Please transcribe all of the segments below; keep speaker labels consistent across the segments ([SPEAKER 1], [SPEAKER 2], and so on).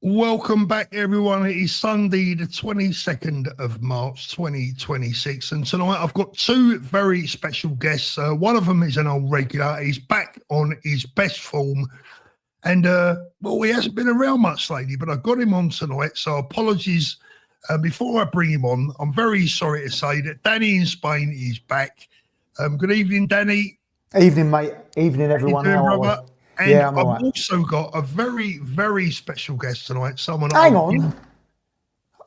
[SPEAKER 1] Welcome back, everyone. It is Sunday, the 22nd of March, 2026. And tonight I've got two very special guests. One of them is an old regular. He's back on his best form. And, well, he hasn't been around much lately, but I got him on tonight. So apologies. Before I bring him on, I'm very sorry to say that Danny in Spain is back. Good evening, Danny.
[SPEAKER 2] Evening, mate. Evening, everyone.
[SPEAKER 1] How are you doing, brother? And
[SPEAKER 2] yeah,
[SPEAKER 1] I've also got a very, very special guest tonight. Someone.
[SPEAKER 2] Hang on.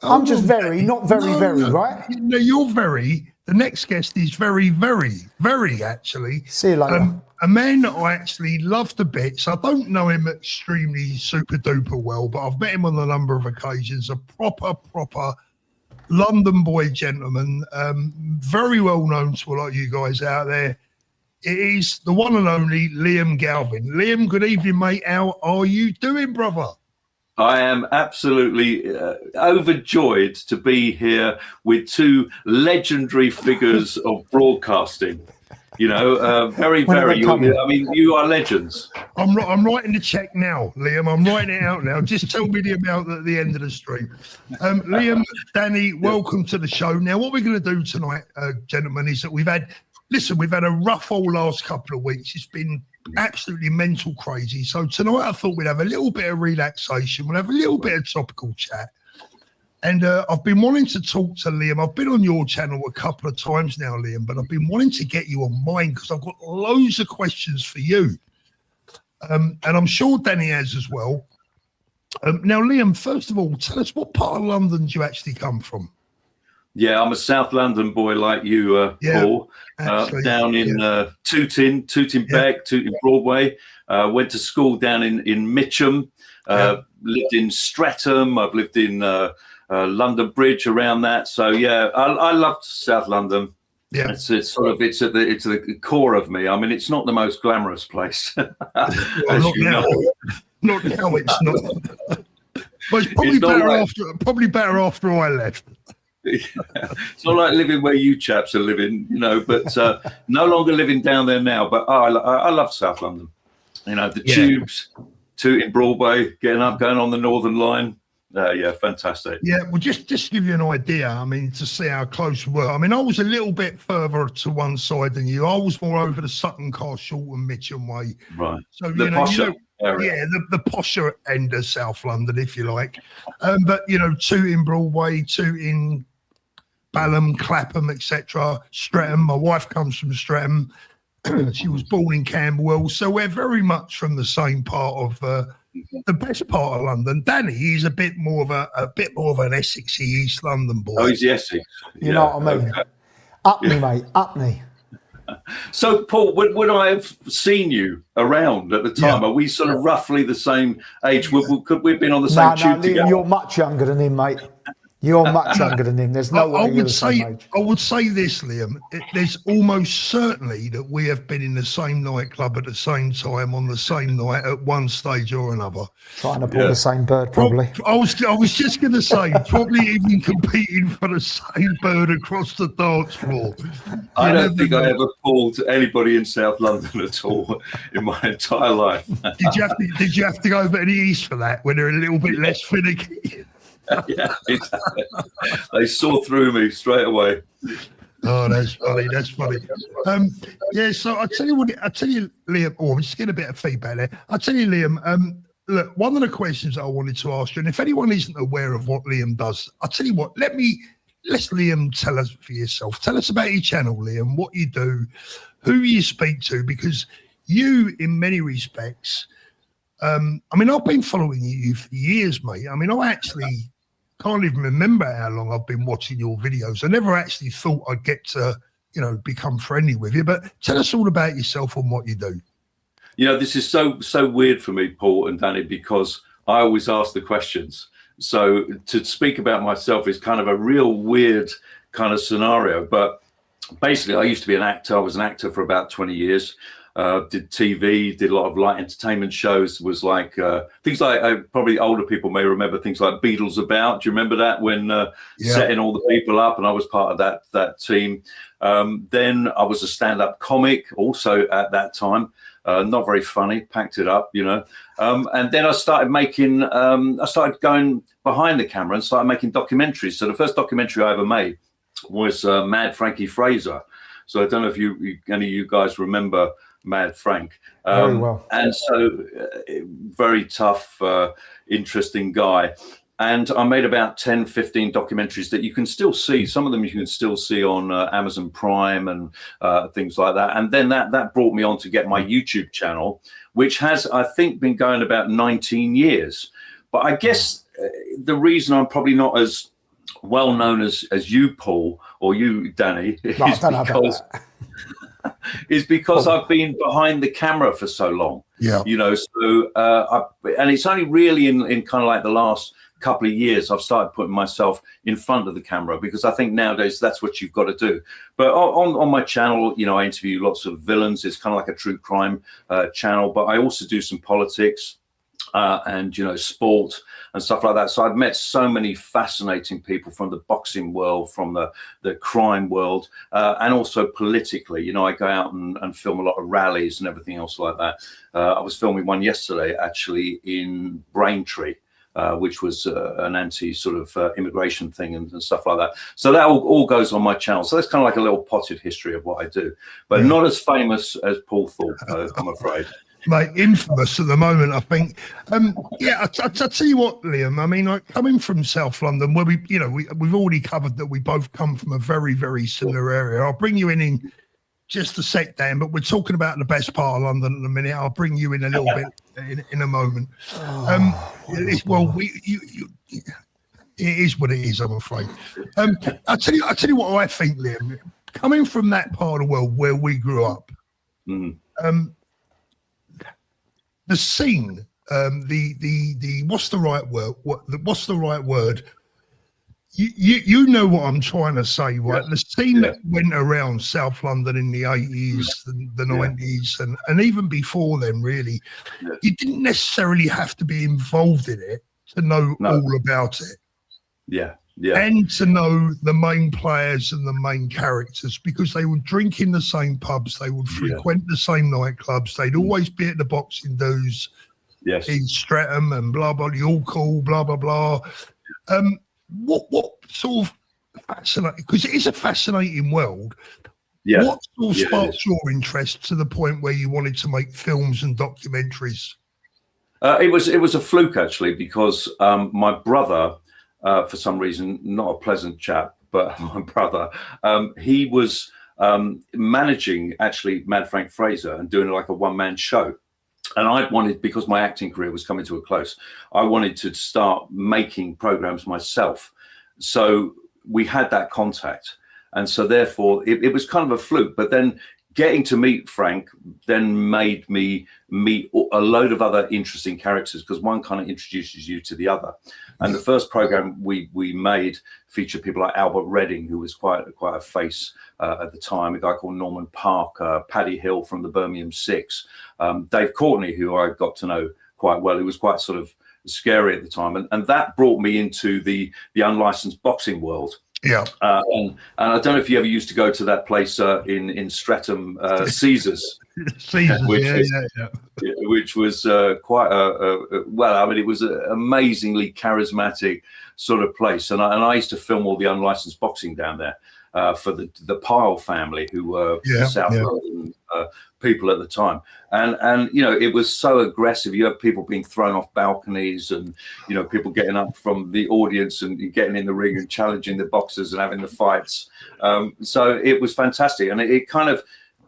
[SPEAKER 2] I'm just very, not very, right?
[SPEAKER 1] No, you're very. The next guest is very, very, actually.
[SPEAKER 2] See you later.
[SPEAKER 1] A man that I actually love to bits. I don't know him extremely super duper well, but I've met him on a number of occasions. A proper London boy gentleman. Very well known to a lot of you guys out there. It is the one and only Liam Galvin. Liam, good evening, mate. How are you doing, brother?
[SPEAKER 3] I am absolutely overjoyed to be here with two legendary figures of broadcasting. You know, very. I mean, you are legends.
[SPEAKER 1] I'm writing the check now, Liam. I'm writing it out now. Just tell me the amount at the end of the stream. Liam, Danny, welcome to the show. Now, what we're going to do tonight, gentlemen, is that we've had a rough old last couple of weeks. It's been absolutely mental crazy. So tonight I thought we'd have a little bit of relaxation. We'll have a little bit of topical chat. And I've been wanting to talk to Liam. I've been on your channel a couple of times now, Liam, but I've been wanting to get you on mine because I've got loads of questions for you. And I'm sure Danny has as well. Now, Liam, first of all, tell us, what part of London do you actually come from?
[SPEAKER 3] Yeah, I'm a South London boy like you, Paul. Down in Tooting Beck, Tooting Broadway. Went to school down in Mitcham. Lived in Streatham. I've lived in London Bridge around that. So yeah, I loved South London. Yeah, it's at the core of me. I mean, it's not the most glamorous place, as you know.
[SPEAKER 1] Not now, it's not. But it's probably better after I left.
[SPEAKER 3] It's not like living where you chaps are living, you know, but no longer living down there now. But I love South London. You know, the tubes, Tooting Broadway, getting up, going on the Northern Line. Yeah, fantastic.
[SPEAKER 1] Yeah, well, just to give you an idea, I mean, to see how close we were. I mean, I was a little bit further to one side than you. I was more over the Sutton Castle and Mitcham way.
[SPEAKER 3] Right.
[SPEAKER 1] So,
[SPEAKER 3] the posher area.
[SPEAKER 1] Yeah, the posher end of South London, if you like. But, you know, Tooting Broadway, Tooting, Balham, Clapham, etc. Streatham. My wife comes from Streatham. She was born in Camberwell, so we're very much from the same part of the best part of London. Danny is a bit more of an Essexy East London boy.
[SPEAKER 3] Oh, he's the Essex.
[SPEAKER 2] You know what I mean? Okay. Up me, mate. Up me.
[SPEAKER 3] So, Paul, would I have seen you around at the time? Are we sort of roughly the same age? Could we have been on the same tube together?
[SPEAKER 2] You're much younger than him, mate. You're much younger than him. There's no way you're the same age.
[SPEAKER 1] I would say this, Liam. There's almost certainly that we have been in the same nightclub at the same time on the same night at one stage or another.
[SPEAKER 2] Trying to pull the same bird, probably.
[SPEAKER 1] I was just going to say, probably even competing for the same bird across the dance floor.
[SPEAKER 3] I don't think I ever pulled anybody in South London at all in my entire life.
[SPEAKER 1] Did you have to go over to the east for that when they're a little bit less finicky?
[SPEAKER 3] Yeah, exactly. They saw through me straight away.
[SPEAKER 1] Oh, that's funny. That's funny. Yeah, so I tell you, Liam. Oh, I'm just getting a bit of feedback there. I tell you, Liam. Look, one of the questions that I wanted to ask you, and if anyone isn't aware of what Liam does, I tell you what. Let's Liam tell us for yourself. Tell us about your channel, Liam. What you do, who you speak to, because you, in many respects. I mean, I've been following you for years, mate. I mean, I actually can't even remember how long I've been watching your videos. I never actually thought I'd get to, you know, become friendly with you. But tell us all about yourself and what you do.
[SPEAKER 3] You know, this is so weird for me, Paul and Danny, because I always ask the questions. So to speak about myself is kind of a real weird kind of scenario. But basically, I used to be an actor. I was an actor for about 20 years. Did TV, did a lot of light entertainment shows, was like things like probably older people may remember things like Beatles About. Do you remember that when setting all the people up, and I was part of that team. Then I was a stand-up comic also at that time. not very funny, packed it up, and then I started making, I started going behind the camera and started making documentaries. So the first documentary I ever made was Mad Frankie Fraser. So I don't know if any of you guys remember Mad Frank.
[SPEAKER 2] Very well.
[SPEAKER 3] And so very tough, interesting guy. And I made about 10, 15 documentaries that you can still see. Some of them you can still see on Amazon Prime and things like that. And then that brought me on to get my YouTube channel, which has, I think, been going about 19 years. But I guess the reason I'm probably not as well known as you, Paul, or you, Danny, is because I've been behind the camera for so long.
[SPEAKER 1] Yeah.
[SPEAKER 3] And it's only really in kind of like the last couple of years I've started putting myself in front of the camera, because I think nowadays that's what you've got to do. But on my channel, I interview lots of villains. It's kind of like a true crime channel, but I also do some politics and sport and stuff like that. So I've met so many fascinating people from the boxing world, from the crime world, and also politically. I go out and film a lot of rallies and everything else like that. I was filming one yesterday actually in Braintree, which was an anti sort of immigration thing and stuff like that. So that all goes on my channel. So that's kind of like a little potted history of what I do, but not as famous as Paul thought, I'm afraid.
[SPEAKER 1] Mate, infamous at the moment, I think. I tell you what, Liam. I mean, like, coming from South London, where we've already covered that we both come from a very, very similar area. I'll bring you in just a sec, Dan, but we're talking about the best part of London in a minute. I'll bring you in a little bit in a moment. It is what it is, I'm afraid. I'll tell you what I think, Liam. Coming from that part of the world where we grew up, the scene, the what's the right word? What's the right word? You know what I'm trying to say, right? The scene that went around South London in the 80s, the 90s, and even before then, really, you didn't necessarily have to be involved in it to know all about it.
[SPEAKER 3] Yeah.
[SPEAKER 1] And to know the main players and the main characters, because they would drink in the same pubs, they would frequent the same nightclubs, they'd always be at the boxing do's in Streatham and blah blah, All Cool, blah blah blah. What sort of fascinating? Because it is a fascinating world. Yeah. What sort of sparked your interest to the point where you wanted to make films and documentaries?
[SPEAKER 3] It was a fluke actually, because my brother. For some reason, not a pleasant chap, but my brother, he was managing actually Mad Frank Fraser and doing like a one-man show. And I wanted, because my acting career was coming to a close, I wanted to start making programs myself. So we had that contact. And so therefore it was kind of a fluke, but then getting to meet Frank then made me meet a load of other interesting characters, because one kind of introduces you to the other. And the first program we made featured people like Albert Redding, who was quite a face at the time, a guy called Norman Parker, Paddy Hill from the Birmingham Six, Dave Courtney, who I got to know quite well. He was quite sort of scary at the time. And that brought me into the unlicensed boxing world.
[SPEAKER 1] Yeah.
[SPEAKER 3] And I don't know if you ever used to go to that place in Streatham, Caesars. Which was quite it was an amazingly charismatic sort of place. And I used to film all the unlicensed boxing down there for the Pyle family, who were South London people at the time. And it was so aggressive. You had people being thrown off balconies, and people getting up from the audience and getting in the ring and challenging the boxers and having the fights. So it was fantastic, and it kind of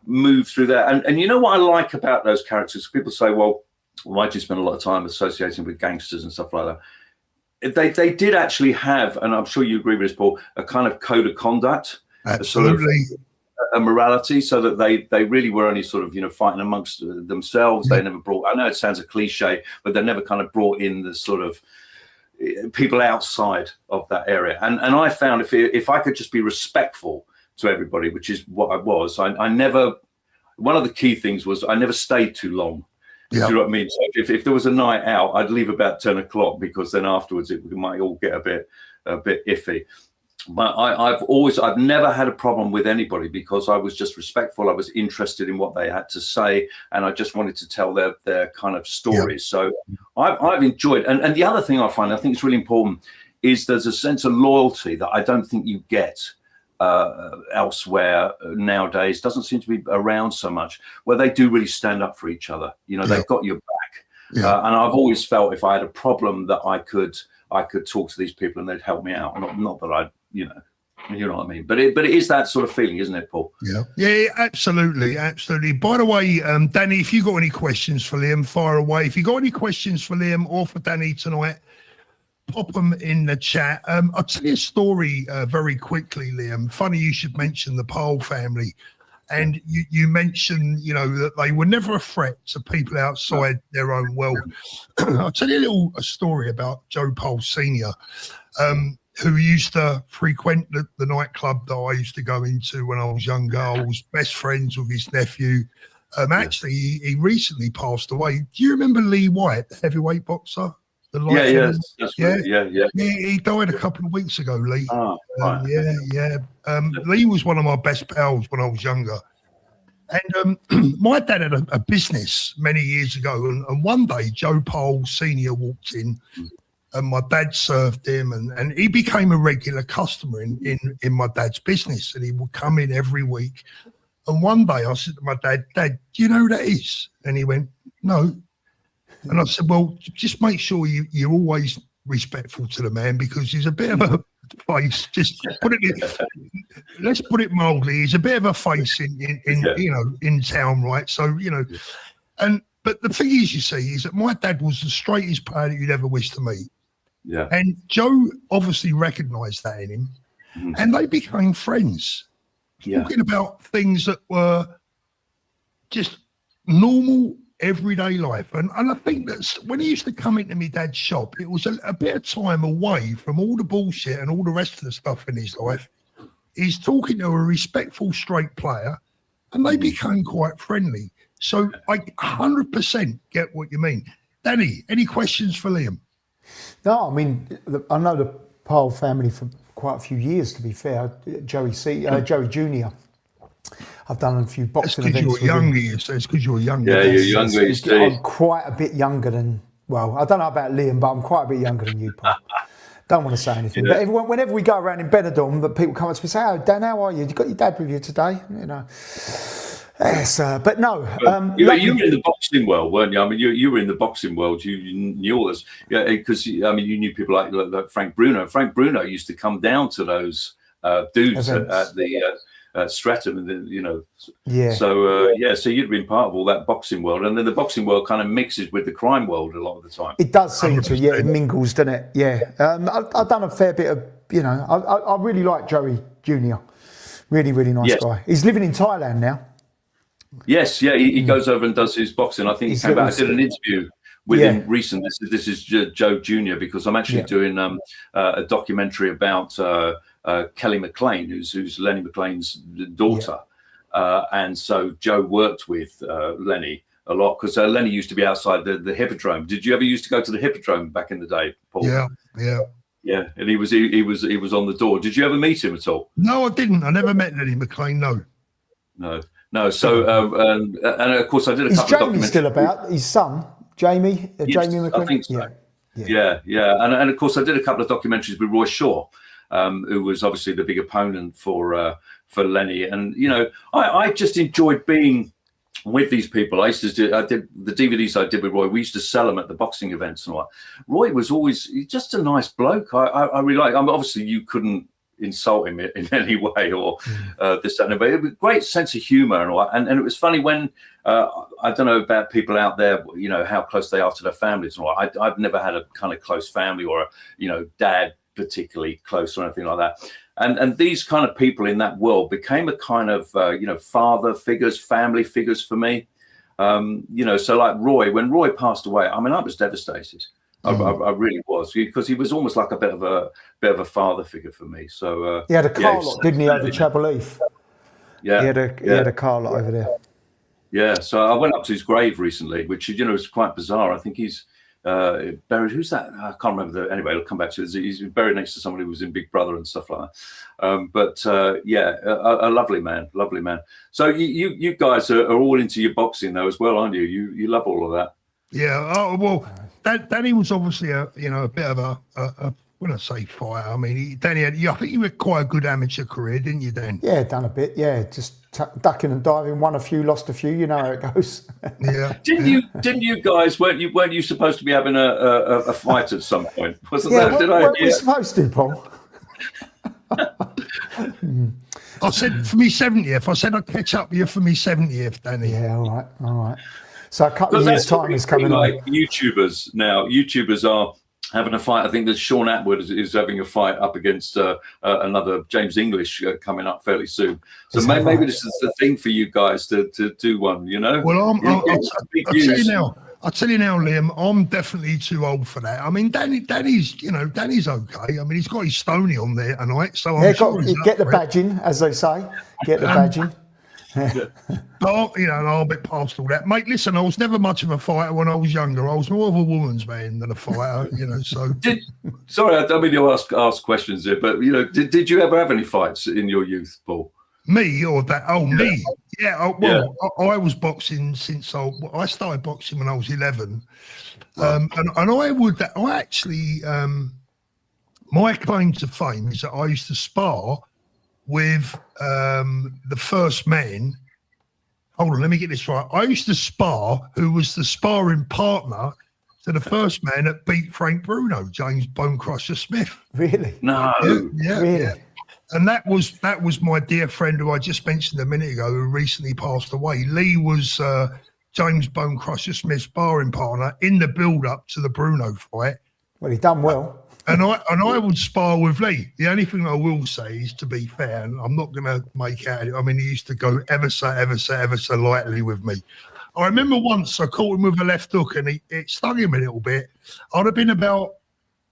[SPEAKER 3] moved through that. And you know what I like about those characters? People say, well, why do you spend a lot of time associating with gangsters and stuff like that? They did actually have, and I'm sure you agree with this, Paul, a kind of code of conduct.
[SPEAKER 1] Absolutely.
[SPEAKER 3] A morality, so that they really were only sort of fighting amongst themselves. They never brought, I know it sounds a cliche, but they never kind of brought in the sort of people outside of that area. And I found if I could just be respectful to everybody, which is what I was, I never, one of the key things was I never stayed too long. Do you know what I mean? So if there was a night out, I'd leave about 10 o'clock, because then afterwards we might all get a bit iffy. but I've never had a problem with anybody because I was just respectful. I was interested in what they had to say, and I just wanted to tell their kind of stories. So I've enjoyed, and the other thing I think is really important is there's a sense of loyalty that I don't think you get elsewhere nowadays. Doesn't seem to be around so much, where they do really stand up for each other. They've got your back. And I've always felt if I had a problem that I could talk to these people and they'd help me out. Not that I, you know what I mean. But it is that sort of feeling, isn't it, Paul?
[SPEAKER 1] Yeah, absolutely. By the way, Danny, if you got any questions for Liam, fire away. If you got any questions for Liam or for Danny tonight, pop them in the chat. I'll tell you a story very quickly, Liam. Funny you should mention the Pole family. And you mentioned, that they were never a threat to people outside their own world. I'll tell you a story about Joe Pole Sr., who used to frequent the nightclub that I used to go into when I was younger. I was best friends with his nephew. Actually, he recently passed away. Do you remember Lee White, the heavyweight boxer?
[SPEAKER 3] Yeah.
[SPEAKER 1] He died a couple of weeks ago, Lee.
[SPEAKER 3] Oh, right.
[SPEAKER 1] Lee was one of my best pals when I was younger. And my dad had a business many years ago. And one day, Joe Pole Sr. walked in, and my dad served him. And he became a regular customer in my dad's business. And he would come in every week. And one day, I said to my dad, "Dad, do you know who that is?" And he went, "No." And I said, "Well, just make sure you're always respectful to the man because he's a bit of a face. Let's put it mildly. He's a bit of a face in town, right? So but the thing is, you see, is that my dad was the straightest player that you'd ever wish to meet.
[SPEAKER 3] Yeah.
[SPEAKER 1] And Joe obviously recognised that in him, and they became friends, talking about things that were just normal." Everyday life. And I think that when he used to come into my dad's shop, it was a bit of time away from all the bullshit and all the rest of the stuff in his life. He's talking to a respectful, straight player, and they became quite friendly. So I 100% get what you mean. Danny, any questions for Liam?
[SPEAKER 2] No, I mean, I know the Pole family for quite a few years, to be fair. Joey Jr. I've done a few boxing events.
[SPEAKER 1] Because you're younger, you say. It's because you're younger.
[SPEAKER 3] Yeah, you're younger.
[SPEAKER 2] I'm quite a bit younger than, well, I don't know about Liam, but I'm quite a bit younger than you, Paul. Don't want to say anything. But whenever we go around in Benidorm, but people come up to me and say, "Oh, Dan, how are you? You got your dad with you today?" Yes, but no.
[SPEAKER 3] You were in the boxing world, weren't you? I mean, you were in the boxing world. You knew us. Yeah, because, I mean, you knew people like Frank Bruno. Frank Bruno used to come down to those dudes at the... Streatham, and so you'd been part of all that boxing world, and then the boxing world kind of mixes with the crime world a lot of the time.
[SPEAKER 2] It does seem to, it mingles, doesn't it? Yeah, I've done a fair bit of, I really like Joey Jr. Really, really nice guy. He's living in Thailand now.
[SPEAKER 3] Yes, he goes over and does his boxing. I think he came back. I did an interview with him recently. This is Joe Jr. because I'm actually doing a documentary about Kelly McLean, who's Lenny McLean's daughter. And so Joe worked with Lenny a lot because Lenny used to be outside the Hippodrome. Did you ever used to go to the Hippodrome back in the day, Paul? Yeah. And he was on the door. Did you ever meet him at all?
[SPEAKER 1] No, I didn't. I never met Lenny McLean.
[SPEAKER 3] No. So and of course I did a couple of documentaries.
[SPEAKER 2] Is Jamie still about? His son, Jamie? Jamie McLean?
[SPEAKER 3] I think so. Yeah. And of course I did a couple of documentaries with Roy Shaw. Who was obviously the big opponent for Lenny, and I just enjoyed being with these people. I did the DVDs I did with Roy. We used to sell them at the boxing events and all that. Roy was always just a nice bloke. I really like. Obviously, you couldn't insult him in any way or this that and that. It was a great sense of humour and all that. And it was funny when I don't know about people out there, how close they are to their families and all that. I've never had a kind of close family or dad particularly close or anything like that, and these kind of people in that world became a kind of father figures, family figures for me. So like Roy, when Roy passed away, I mean, I was devastated. I really was, because he was almost like a bit of a father figure for me. So
[SPEAKER 2] he had a car lot, didn't he, over Chabaleaf?
[SPEAKER 3] Yeah,
[SPEAKER 2] he had a car lot over there.
[SPEAKER 3] Yeah, so I went up to his grave recently, which is quite bizarre. I think he's buried. Who's that? I can't remember. Anyway, I'll come back to it. He's buried next to somebody who was in Big Brother and stuff like that. Yeah, a lovely man, lovely man. So you guys are all into your boxing though as well, aren't you? You love all of that.
[SPEAKER 1] Yeah. Oh well, Danny was obviously a bit of a when I say fighter, I mean Danny had. I think you had quite a good amateur career, didn't you, Dan?
[SPEAKER 2] Yeah, done a bit. Yeah, just ducking and diving, won a few, lost a few. You know how it goes.
[SPEAKER 1] Yeah.
[SPEAKER 3] Didn't you guys? Weren't you supposed to be having a fight at some point? Wasn't that?
[SPEAKER 2] Weren't we supposed to, Paul?
[SPEAKER 1] I said for me 70th. I said I'd catch up with you for me 70th, Danny.
[SPEAKER 2] Yeah, all right. So a couple of years' time is coming
[SPEAKER 3] like
[SPEAKER 2] on.
[SPEAKER 3] YouTubers now. YouTubers are having a fight. I think that Sean Atwood is having a fight up against another James English coming up fairly soon. So maybe this is the thing for you guys to do one. You know.
[SPEAKER 1] Well, I'll tell you now, Liam. I'm definitely too old for that. I mean, Danny's okay. I mean, he's got his Stoney on there tonight, so I'm sure
[SPEAKER 2] get the badging, as they say. Get the badging.
[SPEAKER 1] But I'm a bit past all that, mate. Listen, I was never much of a fighter when I was younger. I was more of a woman's man than a fighter, So
[SPEAKER 3] sorry, I don't mean to ask questions here, but did you ever have any fights in your youth, Paul?
[SPEAKER 1] Me or that? Oh, yeah. Me? Yeah. I was boxing since I started boxing when I was 11, and I actually my claim to fame is that I used to spar with the first man. Hold on, let me get this right. I used to spar who was the sparring partner to the first man that beat Frank Bruno, James Bone Crusher Smith.
[SPEAKER 2] Really?
[SPEAKER 3] No.
[SPEAKER 1] Yeah.
[SPEAKER 2] Really?
[SPEAKER 1] Yeah. And that was my dear friend who I just mentioned a minute ago, who recently passed away. Lee was James Bone Crusher Smith's sparring partner in the build-up to the Bruno fight.
[SPEAKER 2] Well, he done well.
[SPEAKER 1] And I would spar with Lee. The only thing I will say is, to be fair, and I'm not going to make out. I mean, he used to go ever so lightly with me. I remember once I caught him with a left hook, and it stung him a little bit. I'd have been about,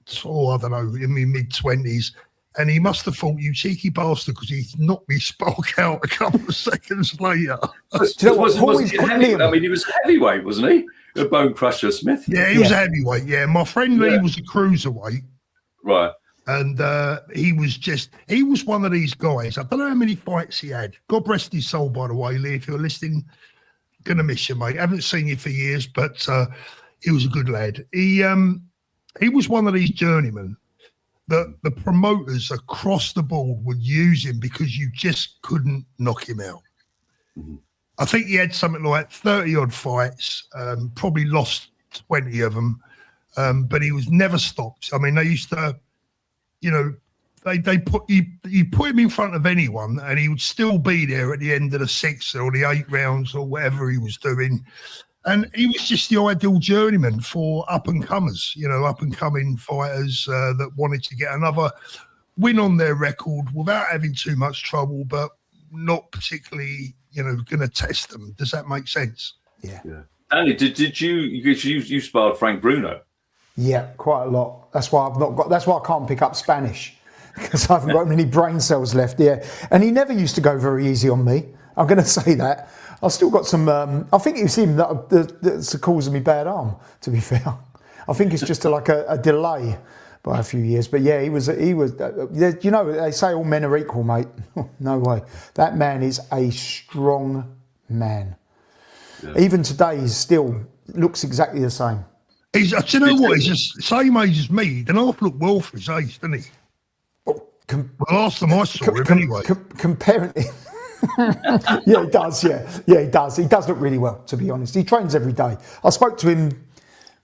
[SPEAKER 1] I don't know, in my mid-20s, and he must have thought, you cheeky bastard, because he knocked me spark out a couple of seconds later.
[SPEAKER 3] Was he I mean, he was heavyweight, wasn't he? Bone Crusher Smith.
[SPEAKER 1] Yeah, he was a heavyweight. Yeah, my friend Lee was a cruiserweight.
[SPEAKER 3] Right.
[SPEAKER 1] And he was one of these guys. I don't know how many fights he had. God rest his soul, by the way, Lee. If you're listening, gonna miss you, mate. I haven't seen you for years, but he was a good lad. He was one of these journeymen that the promoters across the board would use him because you just couldn't knock him out. Mm-hmm. I think he had something like 30 odd fights, probably lost 20 of them. But he was never stopped. I mean, they used to, they put you put him in front of anyone, and he would still be there at the end of the 6 or the 8 rounds or whatever he was doing. And he was just the ideal journeyman for up and comers, up and coming fighters that wanted to get another win on their record without having too much trouble, but not particularly, going to test them. Does that make sense?
[SPEAKER 2] Yeah.
[SPEAKER 3] Danny, did you sparred Frank Bruno?
[SPEAKER 2] Yeah, quite a lot. That's why that's why I can't pick up Spanish, because I haven't got many brain cells left. Yeah, and he never used to go very easy on me. I'm going to say that. I've still got some. I think it was him that's the cause of me bad arm. To be fair, I think it's just a delay by a few years. But yeah, he was. They say all men are equal, mate. No way. That man is a strong man. Yeah. Even today, he still looks exactly the same.
[SPEAKER 1] Do you know what? He's the same age as me. He doesn't look well for his age, doesn't he? Well, last time I saw him, anyway.
[SPEAKER 2] Comparing, yeah, he does. Yeah, he does. He does look really well, to be honest. He trains every day. I spoke to him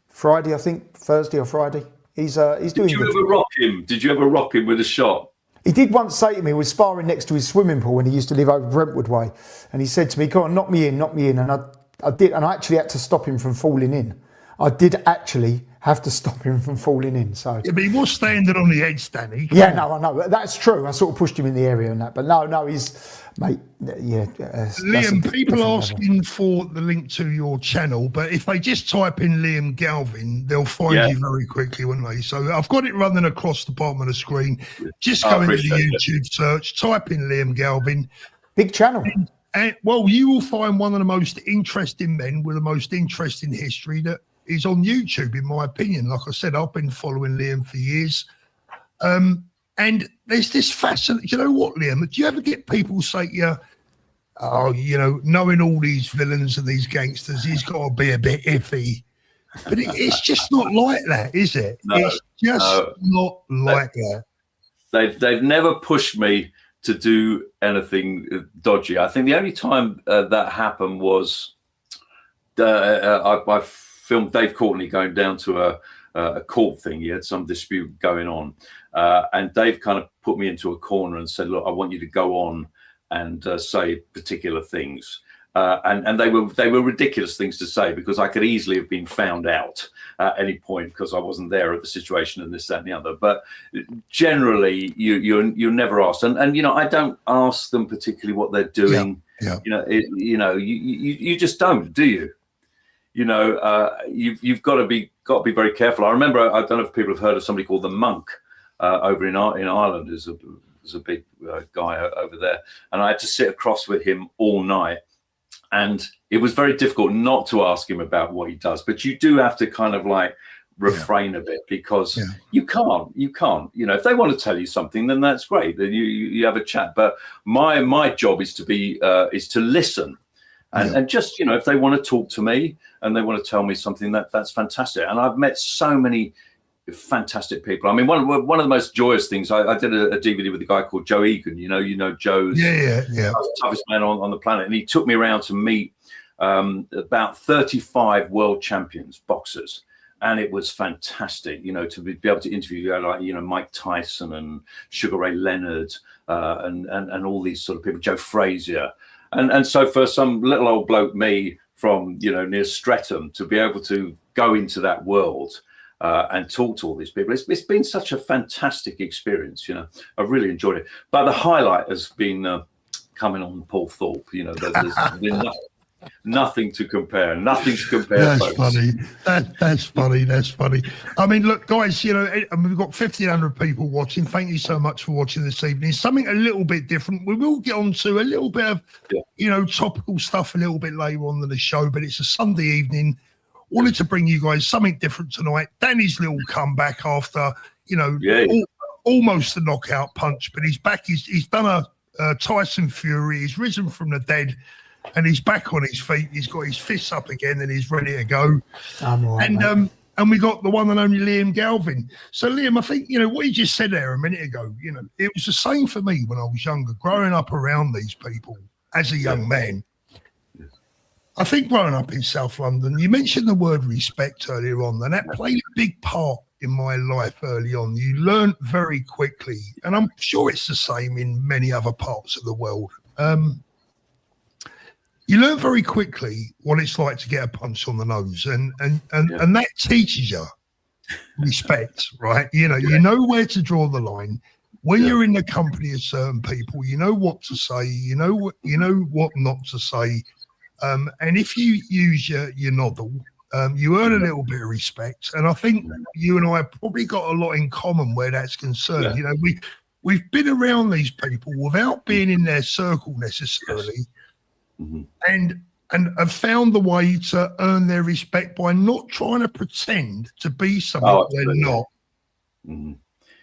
[SPEAKER 2] Friday, I think, Thursday or Friday. He's doing good.
[SPEAKER 3] Did you ever rock him with a shot?
[SPEAKER 2] He did once say to me, he was sparring next to his swimming pool when he used to live over Brentwood way, and he said to me, "Go on, knock me in," and I did, and I actually had to stop him from falling in. I did actually have to stop him from falling in. So
[SPEAKER 1] yeah, but he was standing on the edge, Danny.
[SPEAKER 2] Yeah, no, I know. That's true. I sort of pushed him in the area and that. But no, he's, mate, yeah.
[SPEAKER 1] Liam, people are asking for the link to your channel, but if they just type in Liam Galvin, they'll find you very quickly, won't they? So I've got it running across the bottom of the screen. Just go into the YouTube search, type in Liam Galvin.
[SPEAKER 2] Big channel.
[SPEAKER 1] And, well, you will find one of the most interesting men with the most interesting history that is on YouTube, in my opinion. Like I said, I've been following Liam for years. And there's this fascinating, you know what, Liam, do you ever get people say to you, oh, you know, knowing all these villains and these gangsters, he's got to be a bit iffy. But it's just not like that, is it?
[SPEAKER 3] No,
[SPEAKER 1] it's just not like that.
[SPEAKER 3] They've never pushed me to do anything dodgy. I think the only time that happened was I filmed Dave Courtney going down to a court thing. He had some dispute going on, and Dave kind of put me into a corner and said, "Look, I want you to go on and say particular things." And they were ridiculous things to say, because I could easily have been found out at any point because I wasn't there at the situation and this, that, and the other. But generally, you're never asked, and you know, I don't ask them particularly what they're doing. Yeah. You just don't, do you? You know, you've got to be very careful. I remember, I don't know if people have heard of somebody called the Monk over in Ireland. Is a big guy over there, and I had to sit across with him all night. And it was very difficult not to ask him about what he does, but you do have to kind of like refrain a bit, because you can't, you know, if they want to tell you something, then that's great. Then you have a chat. But my job is to listen. And just, you know, if they want to talk to me and they want to tell me something, that's fantastic. And I've met so many fantastic people. I mean, one of the most joyous things, I did a DVD with a guy called Joe Egan. You know Joe's the toughest man on the planet, and he took me around to meet about 35 world champions boxers, and it was fantastic. You know, to be able to interview like, you know, Mike Tyson and Sugar Ray Leonard and all these sort of people, Joe Frazier, and so for some little old bloke me from, you know, near Streatham, to be able to go into that world and talk to all these people, it's been such a fantastic experience. You know, I've really enjoyed it. But the highlight has been coming on Paul Thorpe. You know, there's been nothing to compare. Nothing to compare.
[SPEAKER 1] That's
[SPEAKER 3] folks.
[SPEAKER 1] funny. That's funny. That's funny. I mean, look, guys. You know, we've got 1,500 people watching. Thank you so much for watching this evening. Something a little bit different. We will get on to a little bit of, you know, topical stuff a little bit later on in the show. But it's a Sunday evening. Wanted to bring you guys something different tonight. Danny's little comeback after, you know, almost a knockout punch, but he's back. He's done a Tyson Fury. He's risen from the dead, and he's back on his feet. He's got his fists up again, and he's ready to go.
[SPEAKER 2] I'm all right,
[SPEAKER 1] and we got the one and only Liam Galvin. So Liam, I think, you know, what you just said there a minute ago, you know, it was the same for me when I was younger, growing up around these people as a young man. I think growing up in South London, you mentioned the word respect earlier on, and that played a big part in my life early on. You learned very quickly, and I'm sure it's the same in many other parts of the world. You learn very quickly what it's like to get a punch on the nose, and that teaches you respect, right? You know, you know where to draw the line. When you're in the company of certain people, you know what to say, you know what not to say. And if you use your noddle, you earn a little bit of respect. And I think you and I have probably got a lot in common where that's concerned. You know, we've been around these people without being in their circle necessarily, and have found the way to earn their respect by not trying to pretend to be something they're not.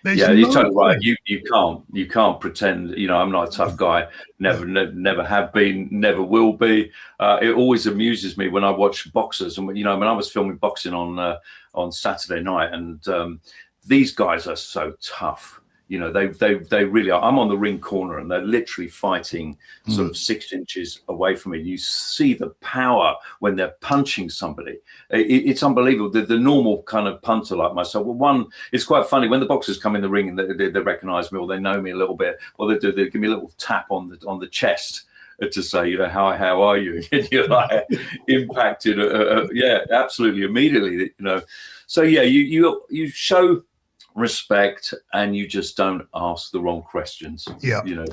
[SPEAKER 1] You're totally right. You can't pretend. You know, I'm not a tough guy. Never have been. Never will be. It always amuses me when I watch boxers, and you know, when I was filming boxing on Saturday night, and these guys are so tough. You know, they really are. I'm on the ring corner, and they're literally fighting sort of 6 inches away from me. You see the power when they're punching somebody. It's unbelievable. The normal kind of punter like myself. Well, it's quite funny when the boxers come in the ring and they recognise me, or they know me a little bit, or they give me a little tap on the chest to say, you know, how are you? And you're like impacted. Absolutely, immediately. You know, so you show respect, and you just don't ask the wrong questions. You know,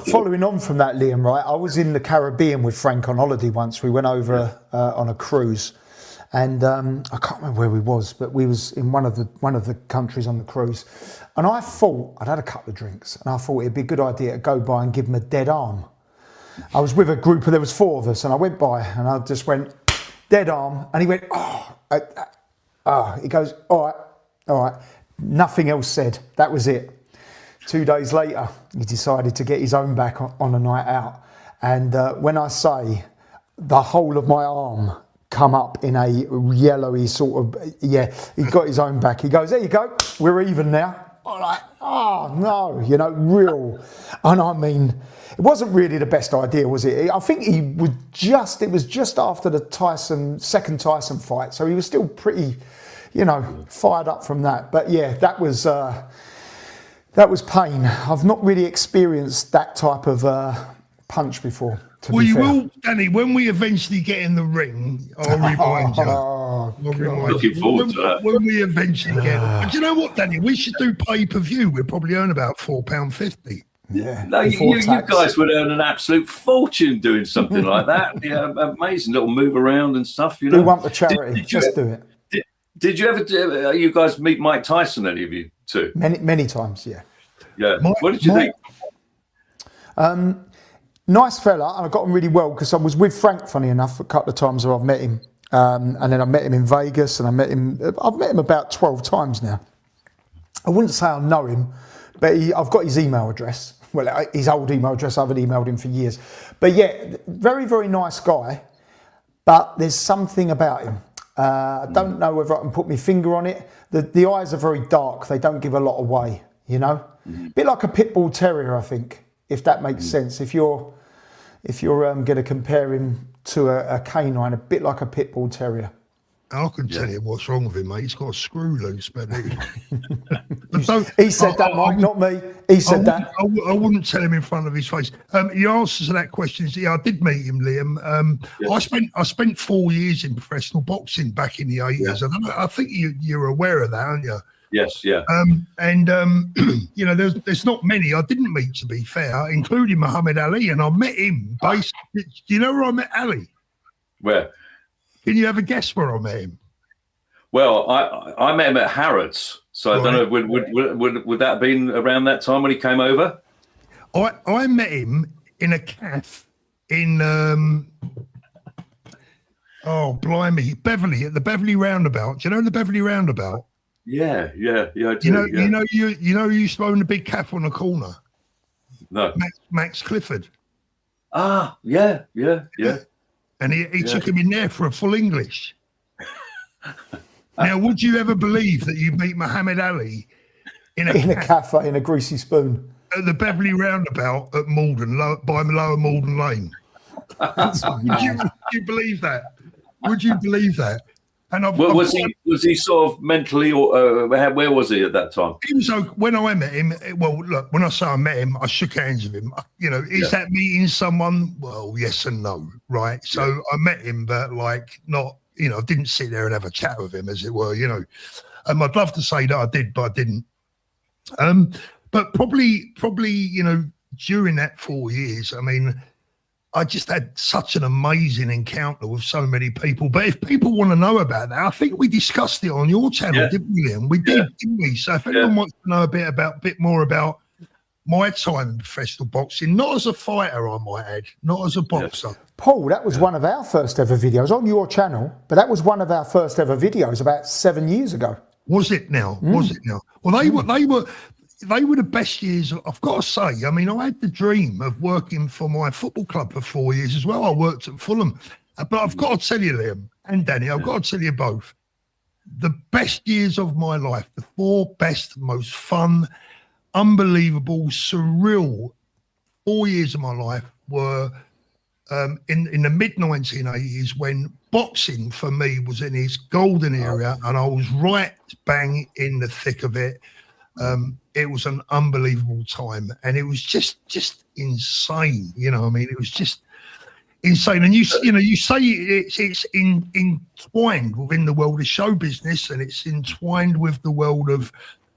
[SPEAKER 2] following on from that, Liam, right? I was in the Caribbean with Frank on holiday once. We went over on a cruise, and I can't remember where we was, but we was in one of the countries on the cruise, and I thought I'd had a couple of drinks, and I thought it'd be a good idea to go by and give him a dead arm. I was with a group, there was 4 of us, and I went by and I just went dead arm, and he went, he goes, all right. Nothing else said. That was it. 2 days later, he decided to get his own back on a night out. And when I say the whole of my arm come up in a yellowy sort of, he got his own back. He goes, there you go, we're even now. I'm like, oh no, real. And I mean, it wasn't really the best idea, was it? I think it was just after the second Tyson fight. So he was still pretty, fired up from that. But yeah, that was pain. I've not really experienced that type of punch before.
[SPEAKER 1] Well, you will, Danny, when we eventually get in the ring, I'll remind you.
[SPEAKER 3] Looking forward to that.
[SPEAKER 1] When we eventually get it. But do you know what, Danny? We should do pay-per-view. We'll probably earn about £4.50.
[SPEAKER 2] Yeah.
[SPEAKER 3] No, you guys would earn an absolute fortune doing something like that. Yeah, amazing little move around and stuff.
[SPEAKER 2] We want the charity. Just do it.
[SPEAKER 3] Did you ever, you guys meet Mike Tyson, any of you too?
[SPEAKER 2] Many times, yeah.
[SPEAKER 3] Yeah. What did you think?
[SPEAKER 2] Nice fella, and I got on really well because I was with Frank, funny enough, a couple of times where I've met him. And then I met him in Vegas, and I've met him about 12 times now. I wouldn't say I know him, but I've got his email address. Well, his old email address, I haven't emailed him for years. But yeah, very, very nice guy, but there's something about him. I don't know whether I can put my finger on it. The eyes are very dark. They don't give a lot away, A bit like a pit bull terrier, I think, if that makes sense. If you're going to compare him to a canine, a bit like a pit bull terrier.
[SPEAKER 1] I can tell you what's wrong with him, mate. He's got a screw loose, but
[SPEAKER 2] he said that, Mike, not me. He said that.
[SPEAKER 1] I wouldn't tell him in front of his face. The answer to that question is, I did meet him, Liam. I spent 4 years in professional boxing back in the 80s. Yeah. I think you're aware of that, aren't you?
[SPEAKER 3] Yes, yeah.
[SPEAKER 1] There's not many I didn't meet, to be fair, including Muhammad Ali, and I met him basically. Do you know where I met Ali?
[SPEAKER 3] Where?
[SPEAKER 1] Can you have a guess where I met him?
[SPEAKER 3] Well, I met him at Harrods, so I don't know. Would that have been around that time when he came over?
[SPEAKER 1] I met him in a cafe in Beverly, at the Beverly Roundabout. Do you know the Beverly Roundabout?
[SPEAKER 3] Yeah, I do.
[SPEAKER 1] You used to own a big cafe on the corner.
[SPEAKER 3] No,
[SPEAKER 1] Max Clifford.
[SPEAKER 3] Ah, yeah.
[SPEAKER 1] And he took him in there for a full English. Now, would you ever believe that you meet Muhammad Ali in a
[SPEAKER 2] cafe in a greasy spoon
[SPEAKER 1] at the Beverly Roundabout at Malden, by Lower Malden Lane? Would you believe that? Would you believe that? And
[SPEAKER 3] was he sort of mentally, or where was he at that time?
[SPEAKER 1] He was when I met him. Well, look, when I say I met him, I shook hands with him. Is that meeting someone? Well, yes and no, right? So I met him, but not. I didn't sit there and have a chat with him, as it were. I'd love to say that I did, but I didn't. But probably, during that 4 years, I mean, I just had such an amazing encounter with so many people. But if people want to know about that, I think we discussed it on your channel, didn't we, Liam? We did, didn't we? So if anyone wants to know a bit more about my time in professional boxing, not as a fighter, I might add, not as a boxer.
[SPEAKER 2] Paul, that was one of our first ever videos on your channel, but that was one of our first ever videos about 7 years ago.
[SPEAKER 1] Was it now? Was it now? Well, they were the best years, I've got to say. I mean, I had the dream of working for my football club for 4 years as well. I worked at Fulham. But I've got to tell you, Liam and Danny, I've got to tell you both, the best years of my life, the 4 best, most fun, unbelievable, surreal 4 years of my life were in the mid-1980s, when boxing for me was in its golden era and I was right bang in the thick of it. It was an unbelievable time, and it was just insane. I mean, it was just insane. And you say it's entwined within the world of show business, and it's entwined with the world of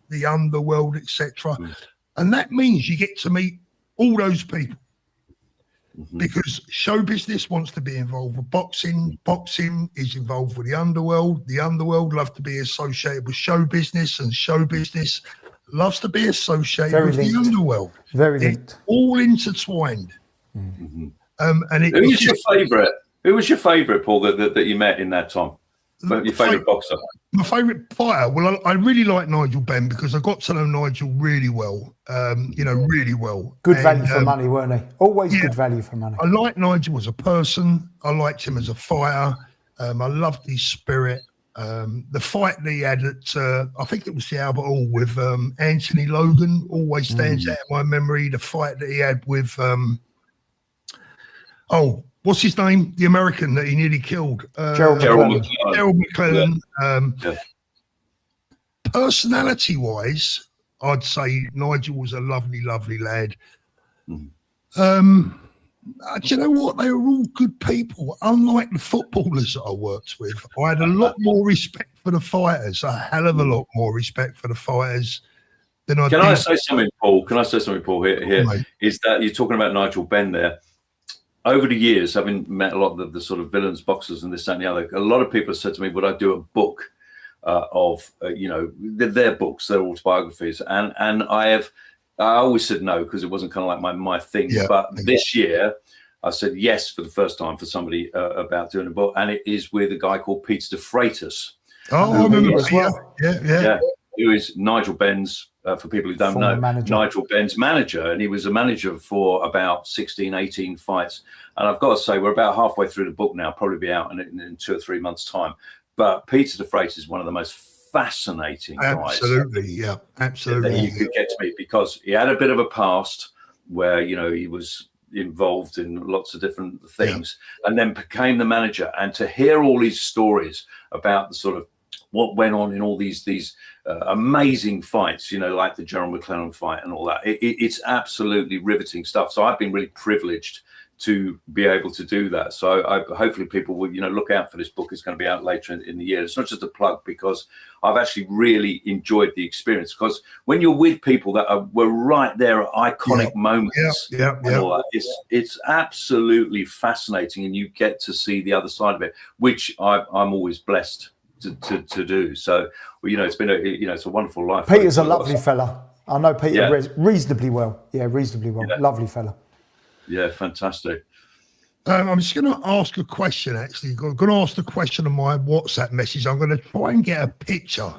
[SPEAKER 1] the underworld, etc. And that means you get to meet all those people. Because show business wants to be involved with boxing. Boxing is involved with the underworld. The underworld love to be associated with show business, and show business loves to be associated with the underworld. Very linked. All intertwined.
[SPEAKER 3] And who's your favourite? Who was your favourite, Paul, that you met in that time? Your favourite boxer?
[SPEAKER 1] My favourite fighter? Well, I really like Nigel Benn because I got to know Nigel really well, really well.
[SPEAKER 2] Good value for money, weren't he? Always good value for money.
[SPEAKER 1] I liked Nigel as a person. I liked him as a fighter. I loved his spirit. The fight that he had at, I think it was the Albert Hall with Anthony Logan, always stands out in my memory. The fight that he had with, what's his name? The American that he nearly killed.
[SPEAKER 2] Gerald
[SPEAKER 1] McClellan. Personality-wise, I'd say Nigel was a lovely, lovely lad. Do you know what? They were all good people. Unlike the footballers that I worked with, I had a lot more respect for the fighters, a hell of a lot more respect for the fighters than I did.
[SPEAKER 3] Can I say something, Paul? Here is that you're talking about Nigel Benn there. Over the years, having met a lot of the sort of villains, boxers, and this, that, and the other, a lot of people have said to me, would I do a book of, their books, their autobiographies? And I always said no, because it wasn't kind of like my thing.
[SPEAKER 1] Yeah,
[SPEAKER 3] but this year, I said yes for the first time for somebody about doing a book. And it is with a guy called Peter de Freitas.
[SPEAKER 2] Oh, I remember as well.
[SPEAKER 1] Yeah.
[SPEAKER 3] Who is Nigel Benn's, for people who don't know, Nigel Benn's manager. And he was a manager for about 16, 18 fights. And I've got to say, we're about halfway through the book now, probably be out in 2 or 3 months' time. But Peter de Freitas is one of the most fascinating guys.
[SPEAKER 1] Absolutely.
[SPEAKER 3] That you could get to meet, because he had a bit of a past where, he was involved in lots of different things and then became the manager. And to hear all his stories about the sort of what went on in all these amazing fights, like the Gerald McClellan fight and all that. It's absolutely riveting stuff. So I've been really privileged to be able to do that. So hopefully people will, look out for this book. It's going to be out later in the year. It's not just a plug, because I've actually really enjoyed the experience, because when you're with people that were right there at iconic moments, it's absolutely fascinating, and you get to see the other side of it, which I'm always blessed to do. So, it's been it's a wonderful life.
[SPEAKER 2] Peter's a lovely fella. I know Peter reasonably well. Yeah, reasonably well.
[SPEAKER 3] Yeah.
[SPEAKER 2] Lovely fella.
[SPEAKER 3] Yeah, fantastic.
[SPEAKER 1] I'm just going to ask a question, actually. I'm going to ask the question on my WhatsApp message. I'm going to try and get a picture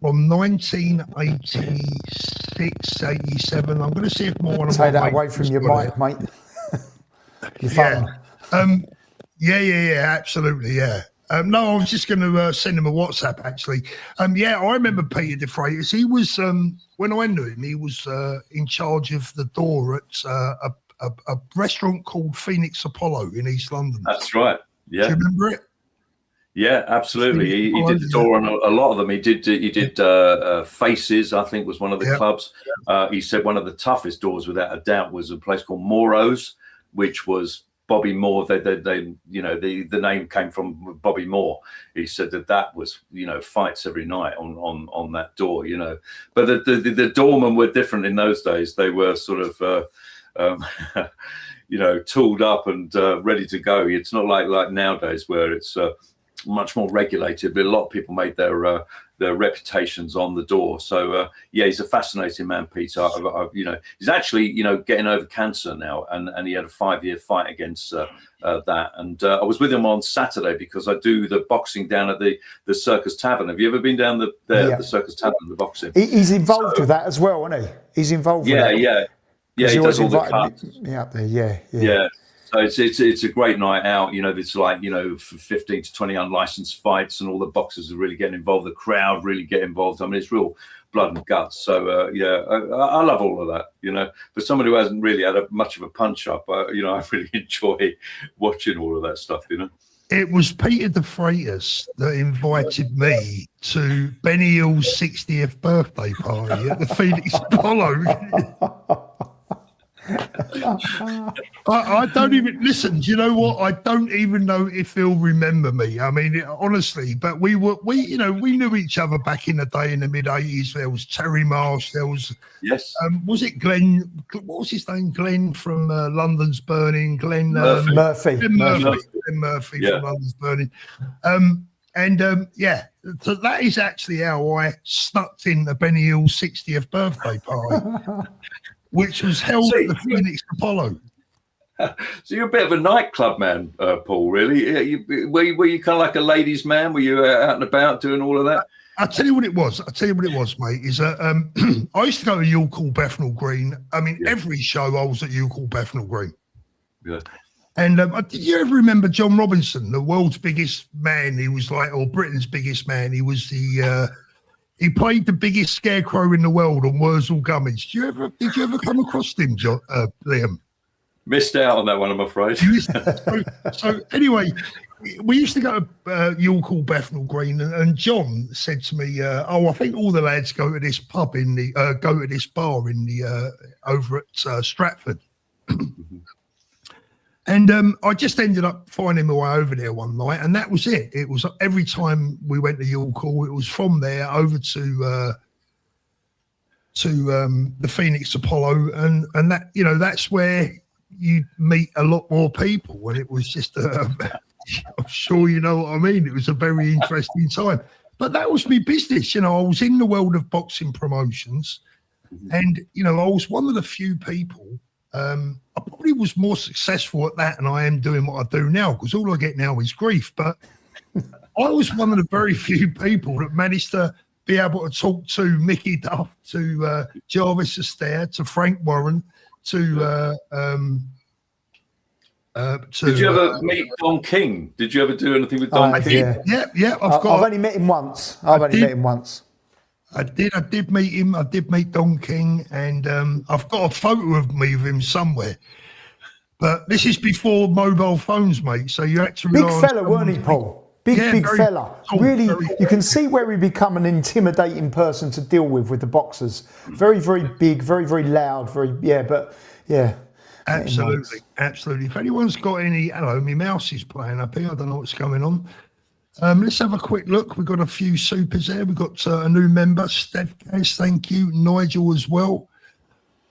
[SPEAKER 1] from 1986, 87. I'm going to see if more...
[SPEAKER 2] Say that away from your mic, mate. Your phone.
[SPEAKER 1] Absolutely, yeah. No, I was just going to send him a WhatsApp, actually. I remember Peter de Freitas. He was, when I knew him, he was in charge of the door at a restaurant called Phoenix Apollo in East London.
[SPEAKER 3] That's right. Yeah.
[SPEAKER 1] Do you remember it?
[SPEAKER 3] Yeah, absolutely. He did the door on a lot of them. He did Faces, I think, was one of the clubs. He said one of the toughest doors, without a doubt, was a place called Moro's, which was Bobby Moore. The name came from Bobby Moore. He said that was, fights every night on that door, But the doormen were different in those days. They were sort of tooled up and ready to go. It's not like nowadays, where it's much more regulated, but a lot of people made their reputations on the door. So he's a fascinating man, Peter. He's actually getting over cancer now, and he had a 5-year fight against that. And I was with him on Saturday, because I do the boxing down at the Circus Tavern. Have you ever been down there, the Circus Tavern, the boxing?
[SPEAKER 2] He's involved with that as well, isn't he? He's involved with that.
[SPEAKER 3] Yeah, he does all the cuts.
[SPEAKER 2] Yeah, up there. Yeah.
[SPEAKER 3] So it's a great night out. It's like 15 to 20 unlicensed fights, and all the boxers are really getting involved. The crowd really get involved. I mean, it's real blood and guts. So I love all of that. For someone who hasn't really had much of a punch up, I really enjoy watching all of that stuff.
[SPEAKER 1] It was Peter de Freitas that invited me to Benny Hill's 60th birthday party at the Phoenix Apollo. I don't even listen. Do you know what? I don't even know if he'll remember me. I mean, honestly, but we knew each other back in the day in the mid-80s. There was Terry Marsh. There was was it Glenn? What was his name? Glenn from London's Burning. Glenn
[SPEAKER 2] Murphy.
[SPEAKER 1] Glenn Murphy from London's Burning. So that is actually how I snuck in the Benny Hill's 60th birthday party. Which was held at the Phoenix Apollo.
[SPEAKER 3] So you're a bit of a nightclub man, Paul, really. Were you kind of like a ladies' man? Were you out and about doing all of that?
[SPEAKER 1] I'll tell you what it was, mate, is that I used to go to York Hall, Bethnal Green. I mean, every show I was at York Hall, Bethnal Green.
[SPEAKER 3] Yeah.
[SPEAKER 1] And did you ever remember John Robinson, the world's biggest man? He was like, or Britain's biggest man. He was he played the biggest scarecrow in the world on Wurzel Gummidge. Did you ever come across him, Liam?
[SPEAKER 3] Missed out on that one, I'm afraid.
[SPEAKER 1] So anyway, we used to go to York Hall, Bethnal Green, and John said to me, I think all the lads go to this pub go to this bar in the over at Stratford. And I just ended up finding my way over there one night, and that was it. It was every time we went to York Hall, it was from there over to the Phoenix Apollo, and that, you know, that's where you meet a lot more people. And it was just, I'm sure you know what I mean. It was a very interesting time. But that was my business, you know. I was in the world of boxing promotions, and you know, I was one of the few people. I probably was more successful at that than I am doing what I do now, because all I get now is grief. But I was one of the very few people that managed to be able to talk to Mickey Duff, to Jarvis Astaire, to Frank Warren, to
[SPEAKER 3] did you ever meet Don King? Did you ever do anything with Don King?
[SPEAKER 1] Yeah. I've
[SPEAKER 2] only met him once. I
[SPEAKER 1] did meet him. I did meet Don King, and I've got a photo of me with him somewhere. But this is before mobile phones, mate. So you actually
[SPEAKER 2] big fella, weren't he, Paul? Big fella. Really, you can see where he become an intimidating person to deal with the boxers. Very, very big, very, very loud.
[SPEAKER 1] Absolutely. If anyone's got any, hello, my mouse is playing up here. I don't know what's going on. Let's have a quick look. We've got a few supers there. We've got a new member, Steph Case, thank you. Nigel as well.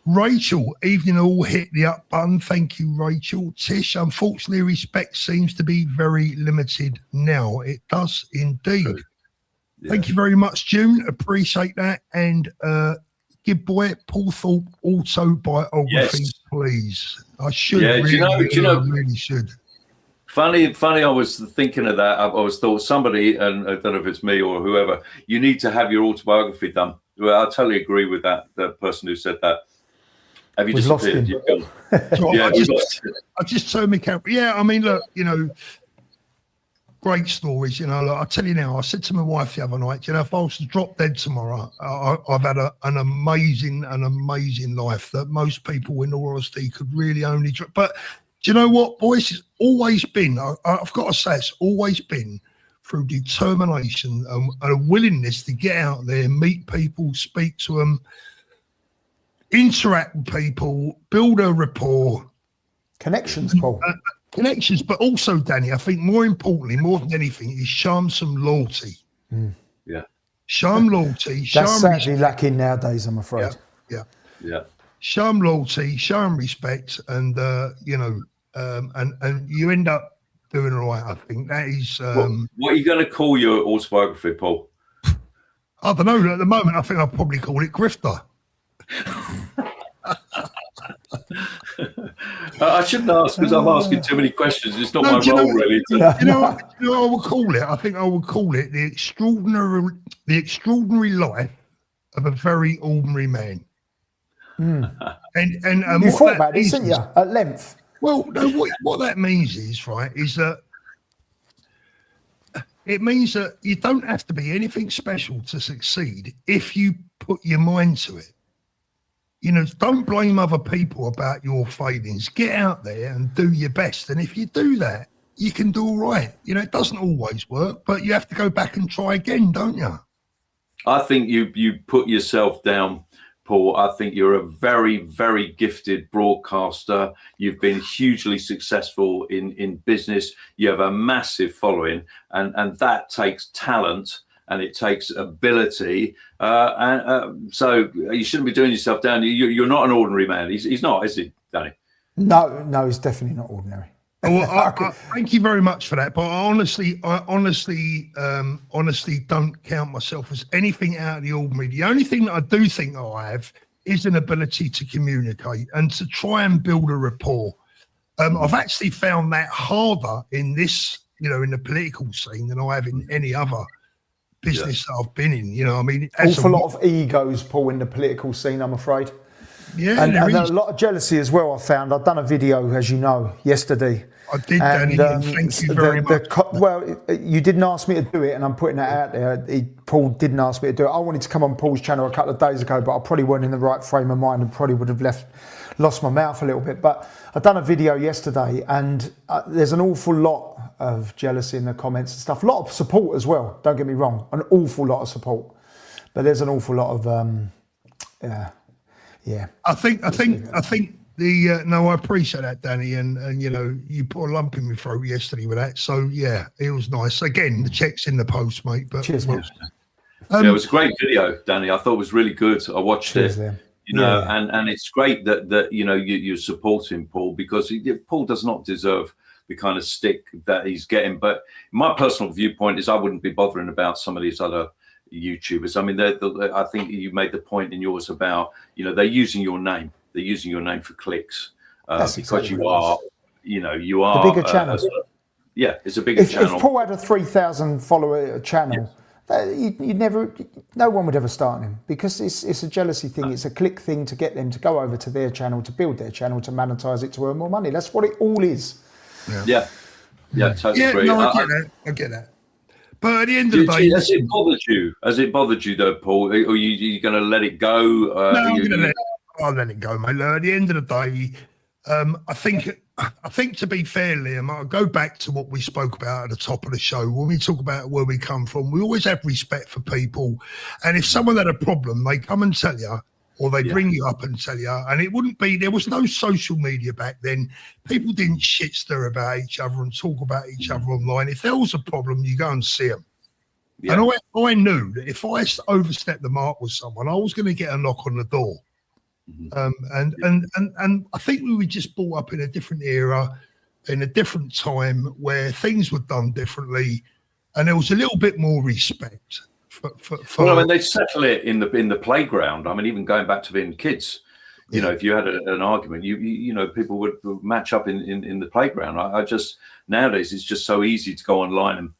[SPEAKER 1] Rachel, evening all, hit the up button. Thank you, Rachel. Tish, unfortunately, respect seems to be very limited now. It does indeed. Yeah. Thank you very much, June. Appreciate that. And give boy Paul Thorpe autobiography, please. I should.
[SPEAKER 3] Yeah,
[SPEAKER 1] really should.
[SPEAKER 3] Funny. I was thinking of that. I was thought somebody, and I don't know if it's me or whoever, you need to have your autobiography done. Well, I totally agree with that. The person who said that. Have you disappeared? You've gone.
[SPEAKER 1] I just turned my camera. Yeah, I mean, look, you know, great stories. You know, look, I tell you now. I said to my wife the other night, you know, if I was to drop dead tomorrow, I've had an amazing life that most people, in all honesty, could really only. But do you know what, boys? It's always been. I've got to say, it's always been through determination and a willingness to get out there, meet people, speak to them, interact with people, build a rapport.
[SPEAKER 2] Connections, Paul.
[SPEAKER 1] Connections, but also, Danny, I think more importantly, more than anything, is show them some loyalty.
[SPEAKER 3] Yeah.
[SPEAKER 1] Show them loyalty.
[SPEAKER 2] That's sadly lacking nowadays, I'm afraid.
[SPEAKER 1] Yeah. Show them loyalty, show them respect, and, you know, and you end up doing all right, I think. That is...
[SPEAKER 3] what are you going to call your autobiography, Paul?
[SPEAKER 1] I don't know. At the moment, I think I'll probably call it Grifter.
[SPEAKER 3] I shouldn't ask because I'm asking too many questions. It's not my role, really.
[SPEAKER 1] You know what I would call it? I think I would call it the extraordinary life of a very ordinary man. And
[SPEAKER 2] you thought about this, didn't you, at length?
[SPEAKER 1] Well, no, what that means is, right, is that it means that you don't have to be anything special to succeed if you put your mind to it. You know, don't blame other people about your failings. Get out there and do your best. And if you do that, you can do all right. You know, it doesn't always work, but you have to go back and try again, don't you?
[SPEAKER 3] I think you put yourself down, Paul. I think you're a very, very gifted broadcaster. You've been hugely successful in business. You have a massive following, and that takes talent. And it takes ability, so you shouldn't be doing yourself down. You're not an ordinary man. He's not, is he, Danny?
[SPEAKER 2] No, he's definitely not ordinary.
[SPEAKER 1] Well, I thank you very much for that. But I honestly don't count myself as anything out of the ordinary. The only thing that I do think I have is an ability to communicate and to try and build a rapport. I've actually found that harder in this, in the political scene than I have in any other business that I've been in. I mean,
[SPEAKER 2] awful lot of egos, Paul, in the political scene, I'm afraid.
[SPEAKER 1] Yeah,
[SPEAKER 2] and a lot of jealousy as well. I found. I've done a video, as you know, yesterday.
[SPEAKER 1] I did, Danny, and thank you very much.
[SPEAKER 2] You didn't ask me to do it, and I'm putting that out there. Paul didn't ask me to do it. I wanted to come on Paul's channel a couple of days ago, but I probably weren't in the right frame of mind and probably would have lost my mouth a little bit. But I've done a video yesterday, and there's an awful lot of jealousy in the comments and stuff. A lot of support as well. Don't get me wrong, an awful lot of support, but there's an awful lot of yeah. I think
[SPEAKER 1] no, I appreciate that, Danny, and you put a lump in my throat yesterday with that. So yeah, it was nice. Again, the check's in the post, mate. But
[SPEAKER 2] cheers, mate.
[SPEAKER 3] It was a great video, Danny. I thought it was really good. I watched it. And it's great that you're supporting Paul, because Paul does not deserve the kind of stick that he's getting. But my personal viewpoint is I wouldn't be bothering about some of these other YouTubers. I mean, I think you made the point in yours about they're using your name. They're using your name for clicks because exactly you are
[SPEAKER 2] the bigger channel.
[SPEAKER 3] It's a bigger channel.
[SPEAKER 2] If Paul had a 3,000 follower channel, no one would ever start him, because it's a jealousy thing. It's a click thing to get them to go over to their channel, to build their channel, to monetize it, to earn more money. That's what it all is.
[SPEAKER 3] Yeah, totally agree.
[SPEAKER 1] No, I get that. But at the end of the day, has it bothered you though, Paul? Or you going to let it go? No, I'll let it go, mate. At the end of the day, I think to be fair, Liam, I'll go back to what we spoke about at the top of the show. When we talk about where we come from, we always have respect for people. And if someone had a problem, they come and tell you, or they bring you up and tell you. And it wouldn't be, there was no social media back then. People didn't shit stir about each other and talk about each other online. If there was a problem, you go and see them. Yeah. And I knew that if I overstepped the mark with someone, I was going to get a knock on the door. And I think we were just brought up in a different era, in a different time, where things were done differently, and there was a little bit more respect for
[SPEAKER 3] well, I mean, they settle it in the playground. I mean, even going back to being kids, if you had an argument, people would match up in the playground. I just, nowadays it's just so easy to go online and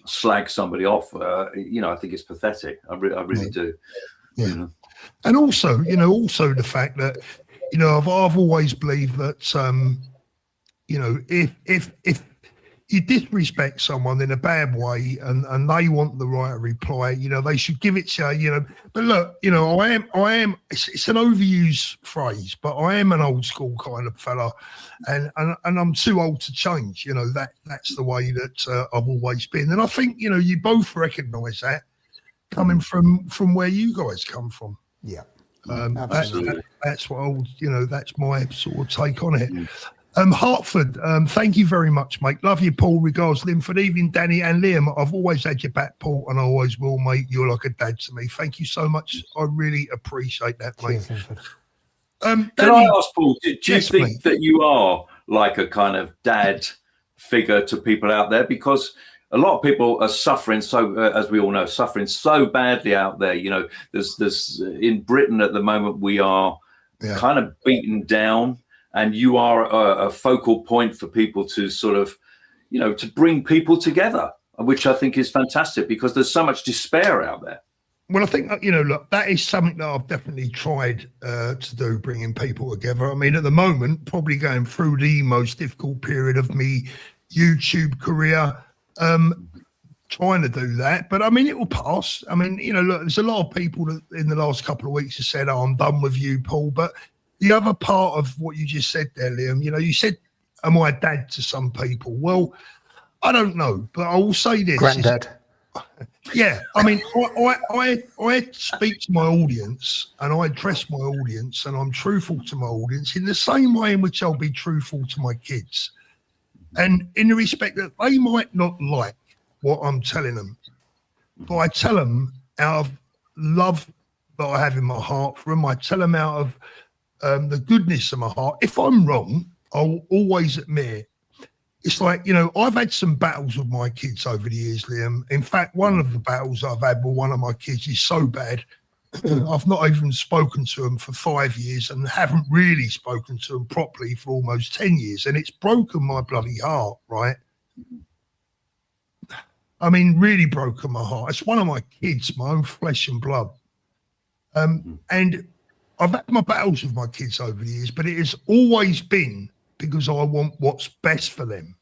[SPEAKER 3] slag somebody off. I think it's pathetic. I really do.
[SPEAKER 1] Yeah. And also the fact that, I've always believed that, if you disrespect someone in a bad way and they want the right to reply, they should give it to you, But look, I am, it's an overused phrase, but I am an old school kind of fella, and I'm too old to change. That's the way that I've always been. And I think, you both recognise that coming from where you guys come from.
[SPEAKER 2] Yeah.
[SPEAKER 1] Absolutely. That's what that's my sort of take on it. Hartford, thank you very much, mate. Love you, Paul. Regards, Linford. Evening, Danny and Liam. I've always had your back, Paul, and I always will, mate. You're like a dad to me. Thank you so much. I really appreciate that, mate.
[SPEAKER 3] Can I ask, Paul, do you think that you are like a kind of dad figure to people out there? Because a lot of people are suffering as we all know, suffering so badly out there. There's in Britain at the moment, we are kind of beaten down, and you are a focal point for people to sort of, to bring people together, which I think is fantastic, because there's so much despair out there.
[SPEAKER 1] Well, I think, look, that is something that I've definitely tried to do, bringing people together. I mean, at the moment, probably going through the most difficult period of me YouTube career, trying to do that, but I mean, it will pass. I mean, look, there's a lot of people that in the last couple of weeks have said, "Oh, I'm done with you, Paul." But the other part of what you just said there, Liam, you said, "Am I a dad to some people?" Well, I don't know, but I will say this:
[SPEAKER 2] Granddad.
[SPEAKER 1] Yeah, I mean, I speak to my audience, and I address my audience, and I'm truthful to my audience in the same way in which I'll be truthful to my kids. And in the respect that they might not like what I'm telling them, but I tell them out of love that I have in my heart for them. I tell them out of the goodness of my heart. If I'm wrong, I'll always admit it. It's like, I've had some battles with my kids over the years, Liam. In fact, one of the battles I've had with one of my kids is so bad I've not even spoken to them for 5 years and haven't really spoken to them properly for almost 10 years. And it's broken my bloody heart, right? I mean, really broken my heart. It's one of my kids, my own flesh and blood. And I've had my battles with my kids over the years, but it has always been because I want what's best for them.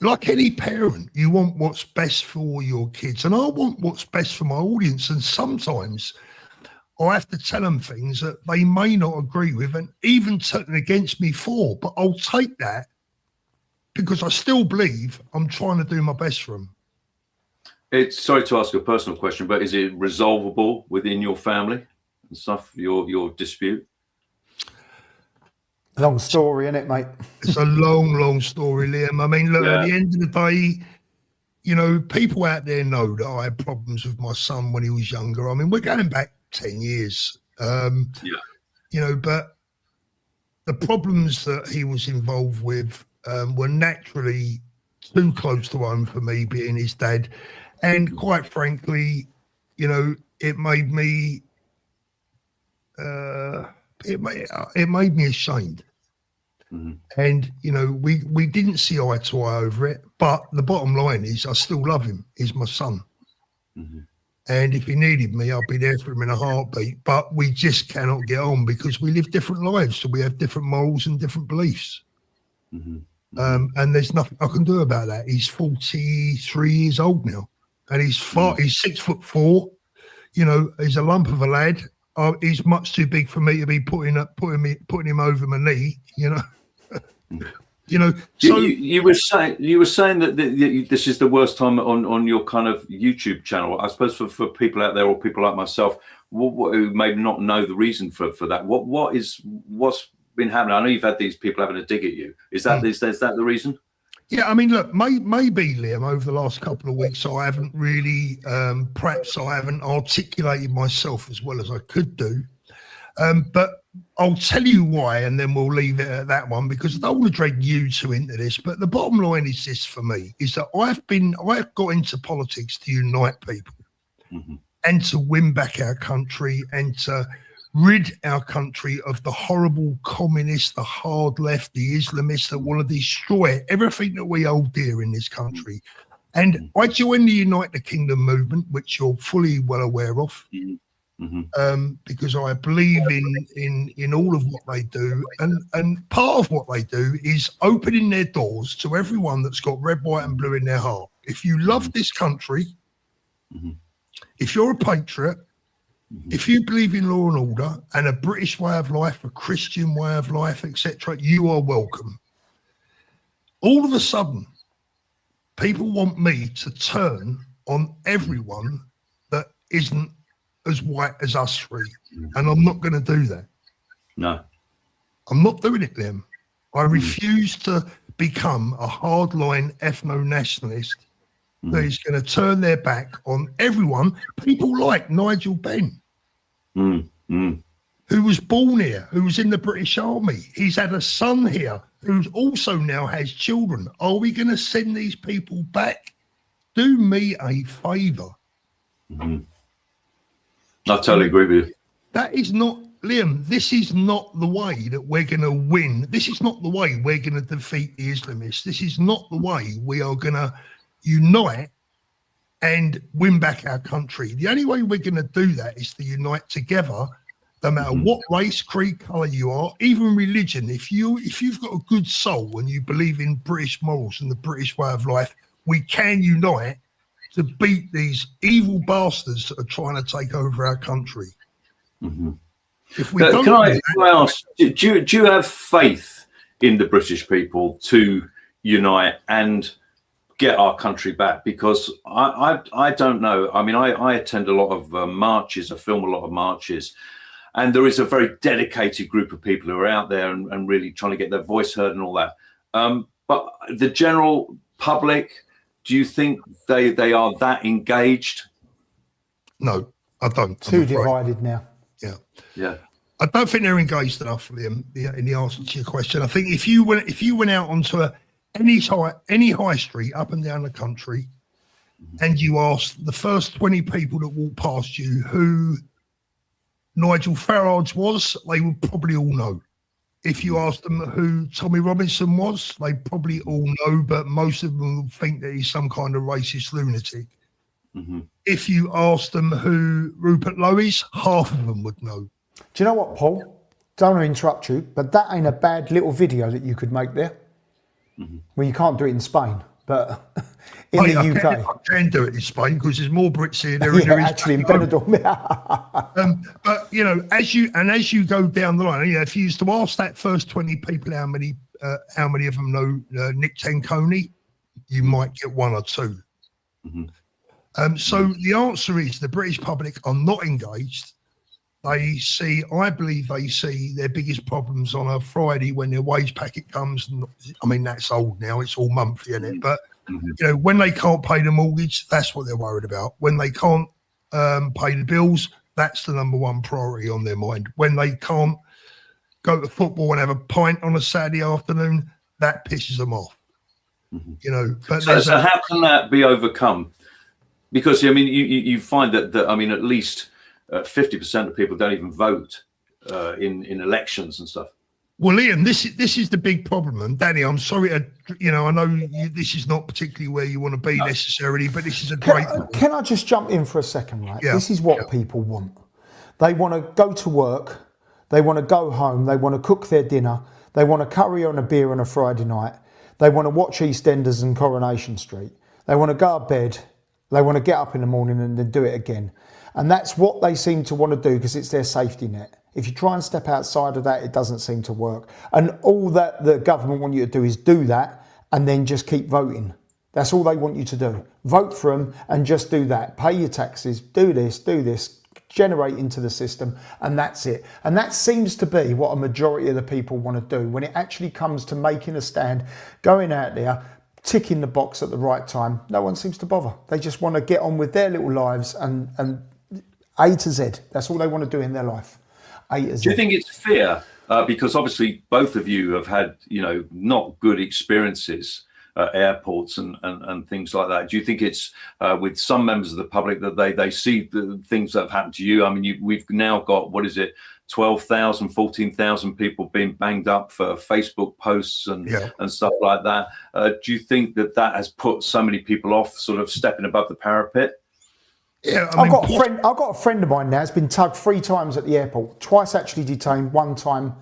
[SPEAKER 1] Like any parent, you want what's best for your kids. And I want what's best for my audience. And sometimes I have to tell them things that they may not agree with and even turn against me for. But I'll take that because I still believe I'm trying to do my best for them.
[SPEAKER 3] It's sorry to ask a personal question, but is it resolvable within your family and stuff, your dispute?
[SPEAKER 2] Long story, isn't it, mate?
[SPEAKER 1] It's a long story, Liam. I mean, look, at the end of the day, you know, people out there know that I had problems with my son when he was younger. I mean, we're going back 10 years. You know, but the problems that he was involved with were naturally too close to home for me, being his dad. And quite frankly, you know, it made me it made me ashamed. And you know, we didn't see eye to eye over it, but the bottom line is I still love him. He's my son. And if he needed me, I'll be there for him in a heartbeat. But we just cannot get on because we live different lives, so we have different morals and different beliefs. And there's nothing I can do about that. He's 43 years old now, and he's 6'4". You know, he's a lump of a lad. He's much too big for me to be putting him over my knee. You know, you know. So
[SPEAKER 3] you were saying that this is the worst time on your kind of YouTube channel. I suppose for people out there or people like myself who may not know the reason for that. What's been happening? I know you've had these people having a dig at you. Is that the reason?
[SPEAKER 1] Yeah, I mean, look, maybe, Liam, over the last couple of weeks, I haven't really, perhaps I haven't articulated myself as well as I could do. But I'll tell you why, and then we'll leave it at that one, because I don't want to drag you two into this. But the bottom line is this for me, is that I've got into politics to unite people and to win back our country and to rid our country of the horrible communists, the hard left, the Islamists that want to destroy everything that we hold dear in this country. And I joined the Unite the Kingdom movement, which you're fully well aware of, because I believe in all of what they do. And part of what they do is opening their doors to everyone that's got red, white and blue in their heart. If you love this country, if you're a patriot, if you believe in law and order and a British way of life, a Christian way of life, etc., you are welcome. All of a sudden, people want me to turn on everyone that isn't as white as us three. And I'm not going to do that.
[SPEAKER 3] No.
[SPEAKER 1] I'm not doing it, Liam. I refuse to become a hardline ethno-nationalist that is going to turn their back on everyone. People like Nigel Benn, who was born here, who was in the British Army. He's had a son here who also now has children. Are we going to send these people back? Do me a favour.
[SPEAKER 3] I totally agree with you.
[SPEAKER 1] That is not, Liam, this is not the way that we're going to win. This is not the way we're going to defeat the Islamists. This is not the way we are going to unite and win back our country. The only way we're going to do that is to unite together, no matter what race, creed, colour you are, even religion. If you've got a good soul and you believe in British morals and the British way of life, we can unite to beat these evil bastards that are trying to take over our country. If we don't
[SPEAKER 3] can I ask, do you have faith in the British people to unite and get our country back? Because I don't know. I mean, I attend a lot of marches. I film a lot of marches, and there is a very dedicated group of people who are out there and really trying to get their voice heard and all that. But the general public, do you think they are that engaged? No, I don't.
[SPEAKER 2] Too divided now.
[SPEAKER 1] Yeah. I don't think they're engaged enough, Liam, in the answer to your question. I think if you went out onto any high street up and down the country, and you asked the first 20 people that walked past you who Nigel Farage was, they would probably all know. If you asked them who Tommy Robinson was, they probably all know, but most of them will think that he's some kind of racist lunatic. If you asked them who Rupert Lowe is, half of them would know.
[SPEAKER 2] Do you know what, Paul? Don't want to interrupt you, but that ain't a bad little video that you could make there. Well, you can't do it in Spain, but in the UK.
[SPEAKER 1] I can do it in Spain because there's more Brits here than there is
[SPEAKER 2] actually in Benidorm.
[SPEAKER 1] But you know, as you go down the line, you know, if you used to ask that first 20 people how many of them know Nick Tanconi, you might get one or two. So the answer is the British public are not engaged. I believe they see their biggest problems on a Friday when their wage packet comes. I mean, that's old now, it's all monthly, isn't it? But, you know, when they can't pay the mortgage, that's what they're worried about. When they can't pay the bills, that's the number one priority on their mind. When they can't go to football and have a pint on a Saturday afternoon, that pisses them off. You know, but
[SPEAKER 3] so how can that be overcome? Because, I mean, you find that I mean, at least 50% of people don't even vote in elections and stuff.
[SPEAKER 1] Well, Liam, this is the big problem. And Danny, I'm sorry to, you know, I know this is not particularly where you want to be necessarily, but this is a great.
[SPEAKER 2] Can I just jump in for a second, right? Yeah. This is what people want. They want to go to work. They want to go home. They want to cook their dinner. They want to curry on a beer on a Friday night. They want to watch EastEnders and Coronation Street. They want to go to bed. They want to get up in the morning and then do it again. And that's what they seem to want to do because it's their safety net. If you try and step outside of that, it doesn't seem to work. And all that the government want you to do is do that and then just keep voting. That's all they want you to do. Vote for them and just do that. Pay your taxes, do this, generate into the system, and that's it. And that seems to be what a majority of the people want to do. When it actually comes to making a stand, going out there, ticking the box at the right time, no one seems to bother. They just want to get on with their little lives and A to Z. That's all they want to do in their life. A to Z.
[SPEAKER 3] Do you think it's fair? Because obviously both of you have had, you know, not good experiences at airports and things like that. Do you think it's with some members of the public that they see the things that have happened to you? I mean, we've now got, 12,000, 14,000 people being banged up for Facebook posts and stuff like that. Do you think that has put so many people off sort of stepping above the parapet?
[SPEAKER 1] Yeah,
[SPEAKER 2] I've got a friend of mine now. Has been tugged 3 times at the airport. Twice actually detained. 1 time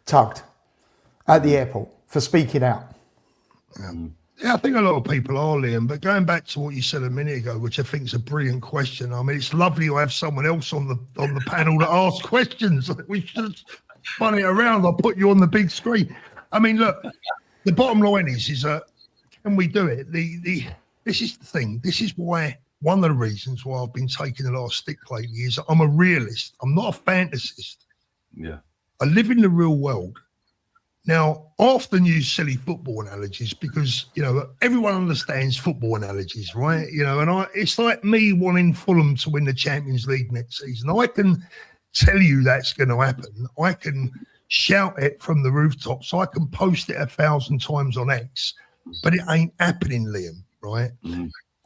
[SPEAKER 2] tugged at the airport for speaking out.
[SPEAKER 1] Yeah, I think a lot of people are, Liam. But going back to what you said a minute ago, which I think is a brilliant question. I mean, it's lovely to have someone else on the panel that asks questions. We should spun it around. I'll put you on the big screen. I mean, look, the bottom line is can we do it? This is the thing. This is why. One of the reasons why I've been taking a lot of stick lately is I'm a realist. I'm not a fantasist.
[SPEAKER 3] Yeah.
[SPEAKER 1] I live in the real world. Now, I often use silly football analogies because, you know, everyone understands football analogies, right? You know, and it's like me wanting Fulham to win the Champions League next season. I can tell you that's going to happen. I can shout it from the rooftops. I can post it 1,000 times on X, but it ain't happening, Liam, right?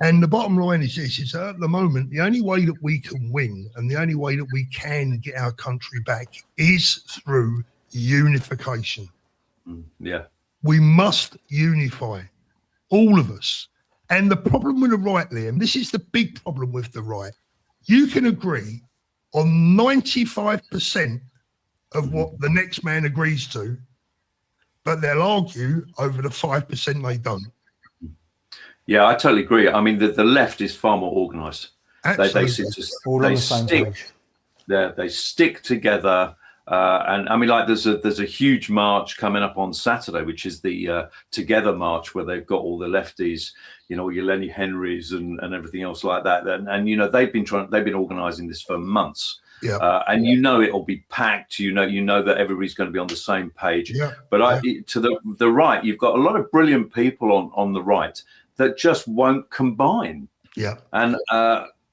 [SPEAKER 1] And the bottom line is this, is at the moment, the only way that we can win and the only way that we can get our country back is through unification.
[SPEAKER 3] Yeah.
[SPEAKER 1] We must unify, all of us. And the problem with the right, Liam, this is the big problem with the right. You can agree on 95% of what the next man agrees to, but they'll argue over the 5% they don't.
[SPEAKER 3] Yeah, I totally agree. I mean, the left is far more organised. They stick together, and I mean, like there's a huge march coming up on Saturday, which is the Together March, where they've got all the lefties, you know, your Lenny Henrys and everything else like that, and you know they've been organising this for months. Yeah. And you know it'll be packed. You know that everybody's going to be on the same page. Yeah. But to the right, you've got a lot of brilliant people on the right that just won't combine. Yeah. And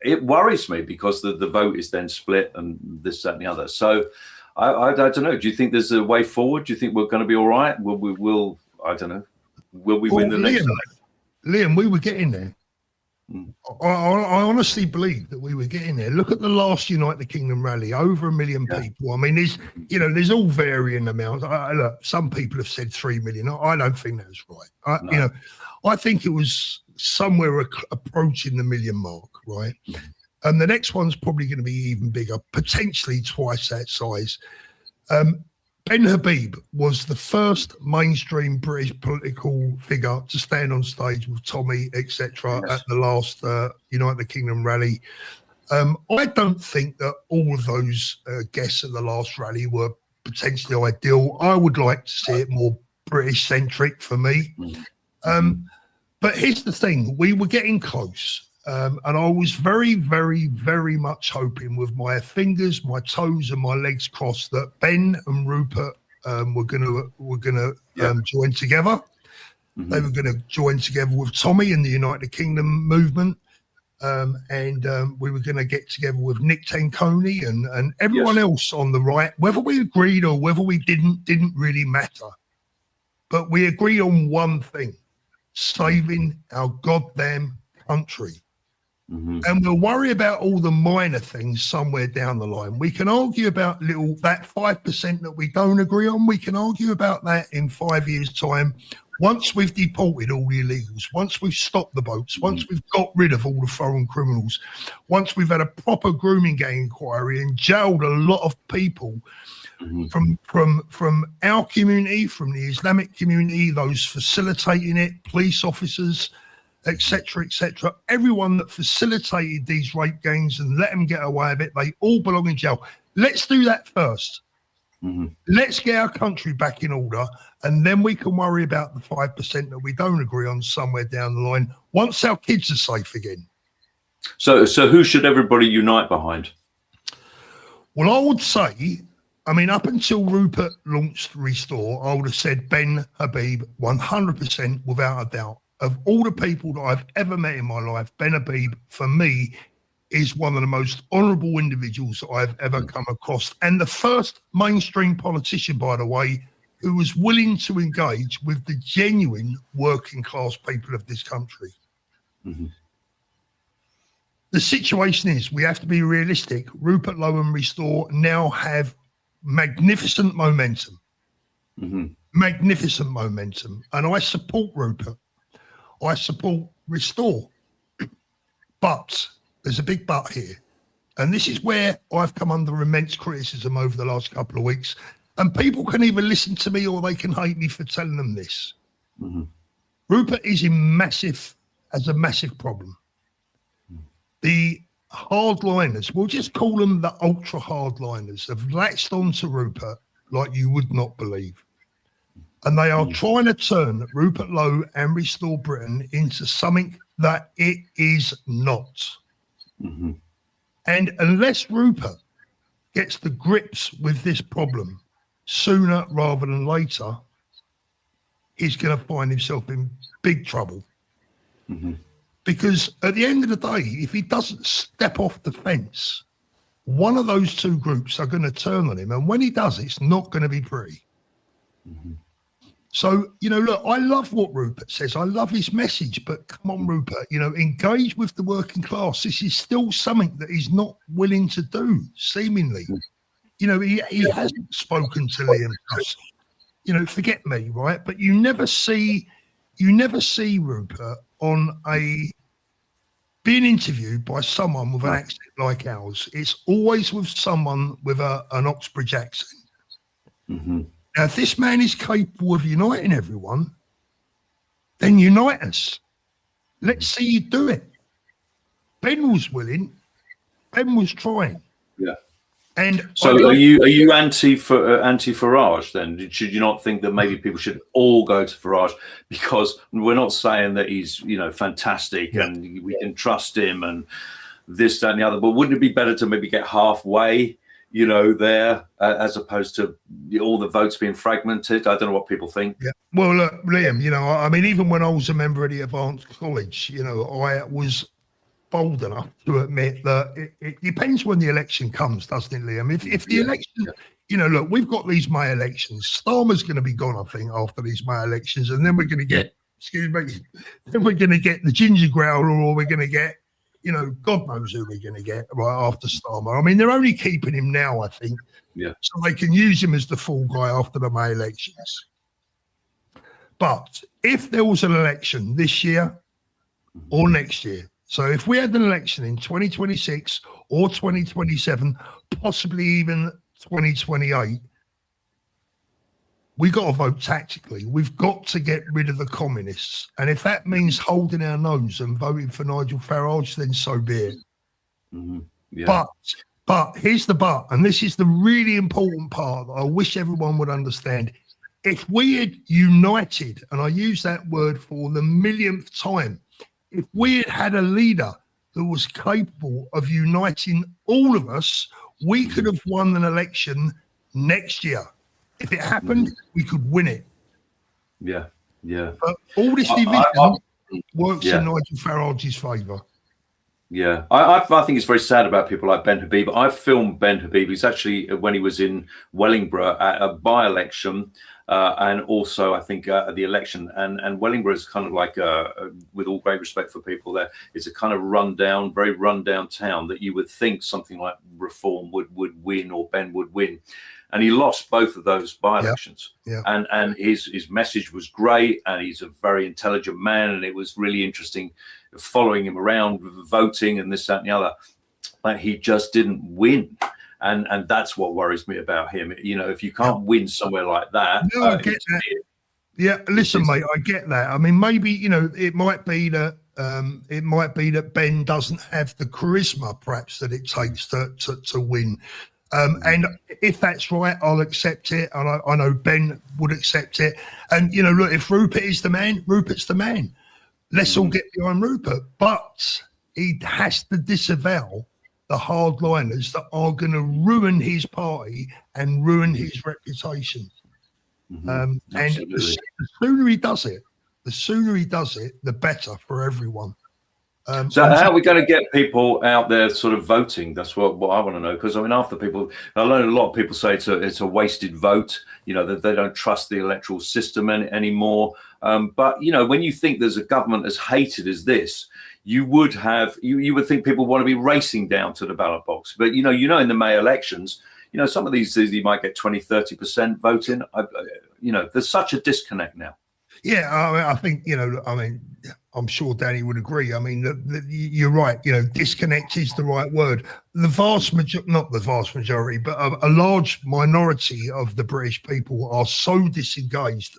[SPEAKER 3] it worries me because the vote is then split and this, that, and the other. So I don't know. Do you think there's a way forward? Do you think we're going to be all right? I don't know. Will we win the next election?
[SPEAKER 1] Liam, we were getting there. I honestly believe that we were getting there. Look at the last United Kingdom rally, over 1 million people. I mean, there's all varying amounts. Look, some people have said 3 million. I don't think that's right. I think it was somewhere approaching the 1 million mark, right? And the next one's probably going to be even bigger, potentially twice that size. Ben Habib was the first mainstream British political figure to stand on stage with Tommy, etc., at the last United Kingdom rally. I don't think that all of those guests at the last rally were potentially ideal. I would like to see it more British-centric for me. But here's the thing. We were getting close. And I was very, very, very much hoping with my fingers, my toes, and my legs crossed that Ben and Rupert were gonna join together. They were going to join together with Tommy in the United Kingdom movement, and we were going to get together with Nick Tanconi and everyone else on the right. Whether we agreed or whether we didn't really matter. But we agreed on one thing: saving our goddamn country. And we'll worry about all the minor things somewhere down the line. We can argue about that 5% that we don't agree on. We can argue about that in 5 years' time. Once we've deported all the illegals, once we've stopped the boats, once we've got rid of all the foreign criminals, once we've had a proper grooming gang inquiry and jailed a lot of people from our community, from the Islamic community, those facilitating it, police officers, etc., etc. Everyone that facilitated these rape gangs and let them get away with it, they all belong in jail. Let's do that first. Let's get our country back in order, and then we can worry about the 5% that we don't agree on somewhere down the line once our kids are safe again.
[SPEAKER 3] So who should everybody unite behind?
[SPEAKER 1] Well, I would say, I mean, up until Rupert launched Restore, I would have said Ben Habib 100% without a doubt. Of all the people that I've ever met in my life, Ben Habib, for me, is one of the most honourable individuals that I've ever come across. And the first mainstream politician, by the way, who was willing to engage with the genuine working class people of this country. The situation is, we have to be realistic. Rupert Lowe and Restore now have magnificent momentum. Magnificent momentum. And I support Rupert. I support Restore. But there's a big but here. And this is where I've come under immense criticism over the last couple of weeks. And people can either listen to me or they can hate me for telling them this. Rupert is has a massive problem. The hardliners, we'll just call them the ultra hardliners, have latched onto Rupert like you would not believe. And they are trying to turn Rupert Lowe and Restore Britain into something that it is not. And unless Rupert gets the grips with this problem sooner rather than later, he's going to find himself in big trouble. Because at the end of the day, if he doesn't step off the fence, one of those two groups are going to turn on him. And when he does, it's not going to be pretty. So, look, I love what Rupert says. I love his message, but come on, Rupert, engage with the working class. This is still something that he's not willing to do, seemingly. He hasn't spoken to Liam Truss. Forget me, right? But you never see Rupert being interviewed by someone with an accent like ours. It's always with someone with an Oxbridge accent. Now, if this man is capable of uniting everyone, then unite us. Let's see you do it. Ben was willing. Ben was trying.
[SPEAKER 3] Yeah.
[SPEAKER 1] And
[SPEAKER 3] so, are you anti Farage then? Should you not think that maybe people should all go to Farage? Because we're not saying that he's fantastic and we can trust him and this, that, and the other. But wouldn't it be better to maybe get halfway? There, as opposed to all the votes being fragmented? I don't know what people think. Yeah.
[SPEAKER 1] Well, look, Liam, I mean, even when I was a member of the Advanced College, I was bold enough to admit that it depends when the election comes, doesn't it, Liam? If the election, look, we've got these May elections. Starmer's going to be gone, I think, after these May elections, and then we're going to get excuse me, then we're going to get the ginger growler, or we're going to get, God knows who we're going to get right after Starmer. I mean, they're only keeping him now, I think, so they can use him as the fall guy after the May elections. But if there was an election this year or next year, so if we had an election in 2026 or 2027, possibly even 2028, we got to vote tactically. We've got to get rid of the communists. And if that means holding our nose and voting for Nigel Farage, then so be it. But here's the but, and this is the really important part that I wish everyone would understand. If we had united, and I use that word for the millionth time, if we had had a leader that was capable of uniting all of us, we could have won an election next year. If it happened, we could win it.
[SPEAKER 3] Yeah.
[SPEAKER 1] But all this division works in Nigel Farage's favour.
[SPEAKER 3] Yeah, I think it's very sad about people like Ben Habib. I've filmed Ben Habib. He's actually, when he was in Wellingborough at a by-election, and also I think at the election. And Wellingborough is kind of like, with all great respect for people there, it's a kind of rundown, very rundown town that you would think something like Reform would win, or Ben would win. And he lost both of those by-elections. And his message was great, and he's a very intelligent man, and it was really interesting following him around, voting and this, that, and the other. But he just didn't win. And that's what worries me about him. If you can't win somewhere like that.
[SPEAKER 1] No, I get that. Yeah, listen, mate, I get that. I mean, maybe, it might be that Ben doesn't have the charisma, perhaps, that it takes to win. And if that's right, I'll accept it. And I know Ben would accept it. And, look, if Rupert is the man, Rupert's the man. Let's all get behind Rupert. But he has to disavow the hardliners that are going to ruin his party and ruin his reputation. And the sooner he does it, the better for everyone.
[SPEAKER 3] So how are we going to get people out there sort of voting? That's what I want to know. Because I mean, after people, I know a lot of people say it's a wasted vote. That they don't trust the electoral system anymore. But when you think there's a government as hated as this, you would think people want to be racing down to the ballot box. But in the May elections, some of these you might get 20-30% voting. There's such a disconnect now.
[SPEAKER 1] Yeah, I think I'm sure Danny would agree. I mean, you're right. Disconnect is the right word. The vast majority, not the vast majority, but a large minority of the British people are so disengaged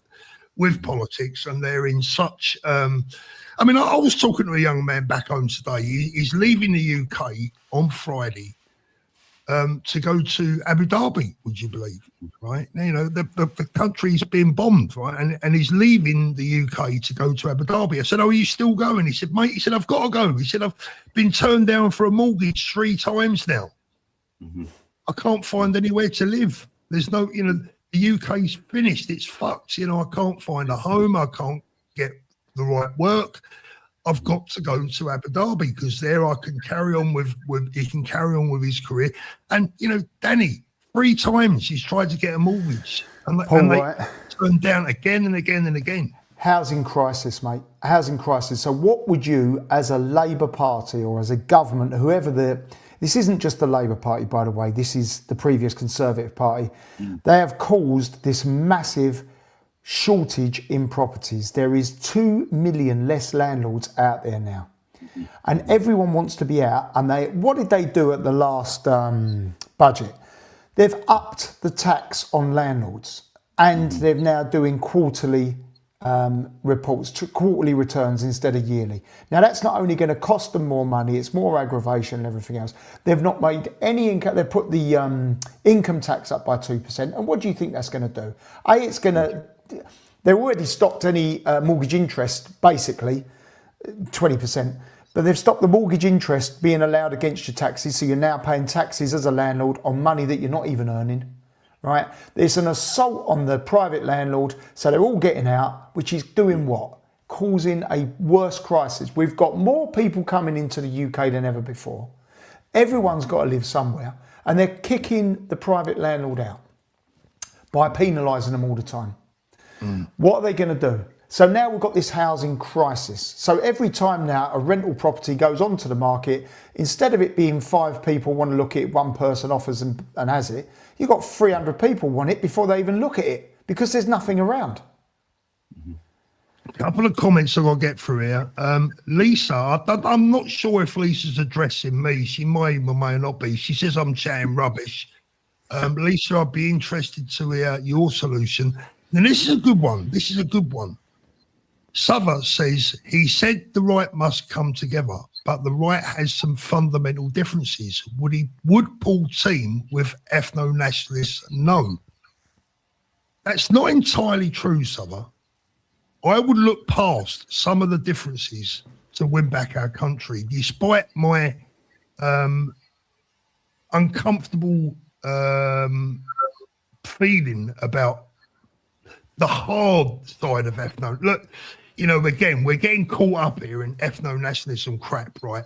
[SPEAKER 1] with politics, and they're in such. I was talking to a young man back home today. He's leaving the UK on Friday to go to Abu Dhabi, would you believe? Right? The country's being bombed, right? And he's leaving the UK to go to Abu Dhabi. I said, "Oh, are you still going?" He said, "Mate," he said, "I've got to go." He said, "I've been turned down for a mortgage 3 times now. I can't find anywhere to live. There's no, the UK's finished. It's fucked. I can't find a home. I can't get the right work. I've got to go to Abu Dhabi because there I can carry on with he can carry on with his career." And Danny, 3 times he's tried to get a mortgage, and they turned down again and again and again.
[SPEAKER 2] Housing crisis, mate. Housing crisis. So what would you, as a Labour Party or as a government, this isn't just the Labour Party, by the way, this is the previous Conservative Party. They have caused this massive shortage in properties. There is 2 million less landlords out there now, and everyone wants to be out. And what did they do at the last budget? They've upped the tax on landlords, and they're now doing quarterly quarterly returns instead of yearly. Now that's not only going to cost them more money, it's more aggravation and everything else. They've not made any income. They've put the income tax up by 2%. And what do you think that's going to do? They've already stopped any mortgage interest, basically 20%, but they've stopped the mortgage interest being allowed against your taxes. So you're now paying taxes as a landlord on money that you're not even earning. Right, there's an assault on the private landlord, so they're all getting out, which is doing what? Causing a worse crisis. We've got more people coming into the UK than ever before. Everyone's got to live somewhere, and they're kicking the private landlord out by penalising them all the time. What are they going to do? So now we've got this housing crisis. So every time now a rental property goes onto the market, instead of it being 5 people want to look at it, one person offers and has it, you've got 300 people want it before they even look at it because there's nothing around.
[SPEAKER 1] A couple of comments I've got to get through here. Lisa, I'm not sure if Lisa's addressing me. She may or may not be. She says I'm chatting rubbish. Lisa, I'd be interested to hear your solution. Now, this is a good one. This is a good one. Souther says, he said the right must come together, but the right has some fundamental differences. Would Paul team with ethno-nationalists? No. That's not entirely true, Souther. I would look past some of the differences to win back our country, despite my uncomfortable feeling about the hard side of ethno. Look, you know, again, we're getting caught up here in ethno-nationalism crap, right?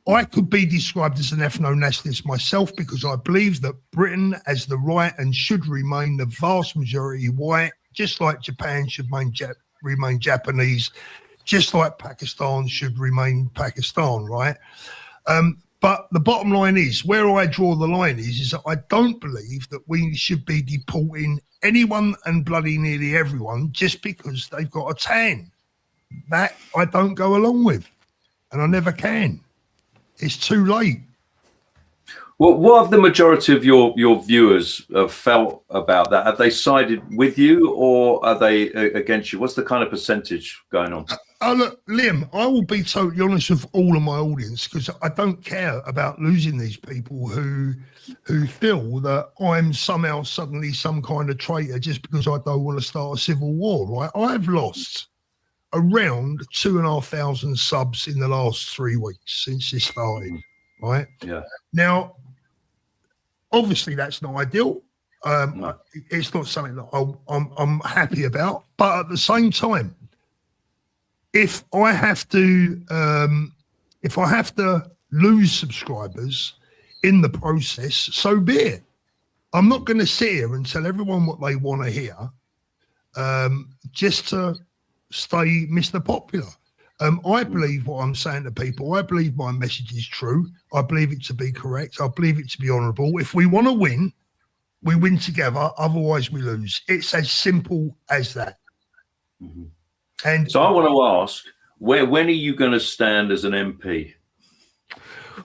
[SPEAKER 1] I could be described as an ethno-nationalist myself because I believe that Britain has the right and should remain the vast majority white, just like Japan should remain Japanese, just like Pakistan should remain Pakistan, right? But the bottom line is, where I draw the line is that I don't believe that we should be deporting anyone and bloody nearly everyone just because they've got a tan. That I don't go along with, and I never can. It's too late.
[SPEAKER 3] Well, what have the majority of your viewers felt about that? Have they sided with you or are they against you? What's the kind of percentage going on?
[SPEAKER 1] Look, Liam, I will be totally honest with all of my audience because I don't care about losing these people who feel that I'm somehow suddenly some kind of traitor just because I don't want to start a civil war, right? I've lost around 2,500 subs in the last 3 weeks since this started, right?
[SPEAKER 3] Yeah.
[SPEAKER 1] Now, obviously, that's not ideal.
[SPEAKER 3] No.
[SPEAKER 1] It's not something that I'm happy about. But at the same time, if I have to lose subscribers in the process, so be it. I'm not going to sit here and tell everyone what they want to hear, just to stay Mr. Popular. I believe what I'm saying to people. I believe my message is true. I believe it to be correct. I believe it to be honourable. If we want to win, we win together. Otherwise, we lose. It's as simple as that.
[SPEAKER 3] Mm-hmm.
[SPEAKER 1] And
[SPEAKER 3] so I want to ask, when are you going to stand as an MP?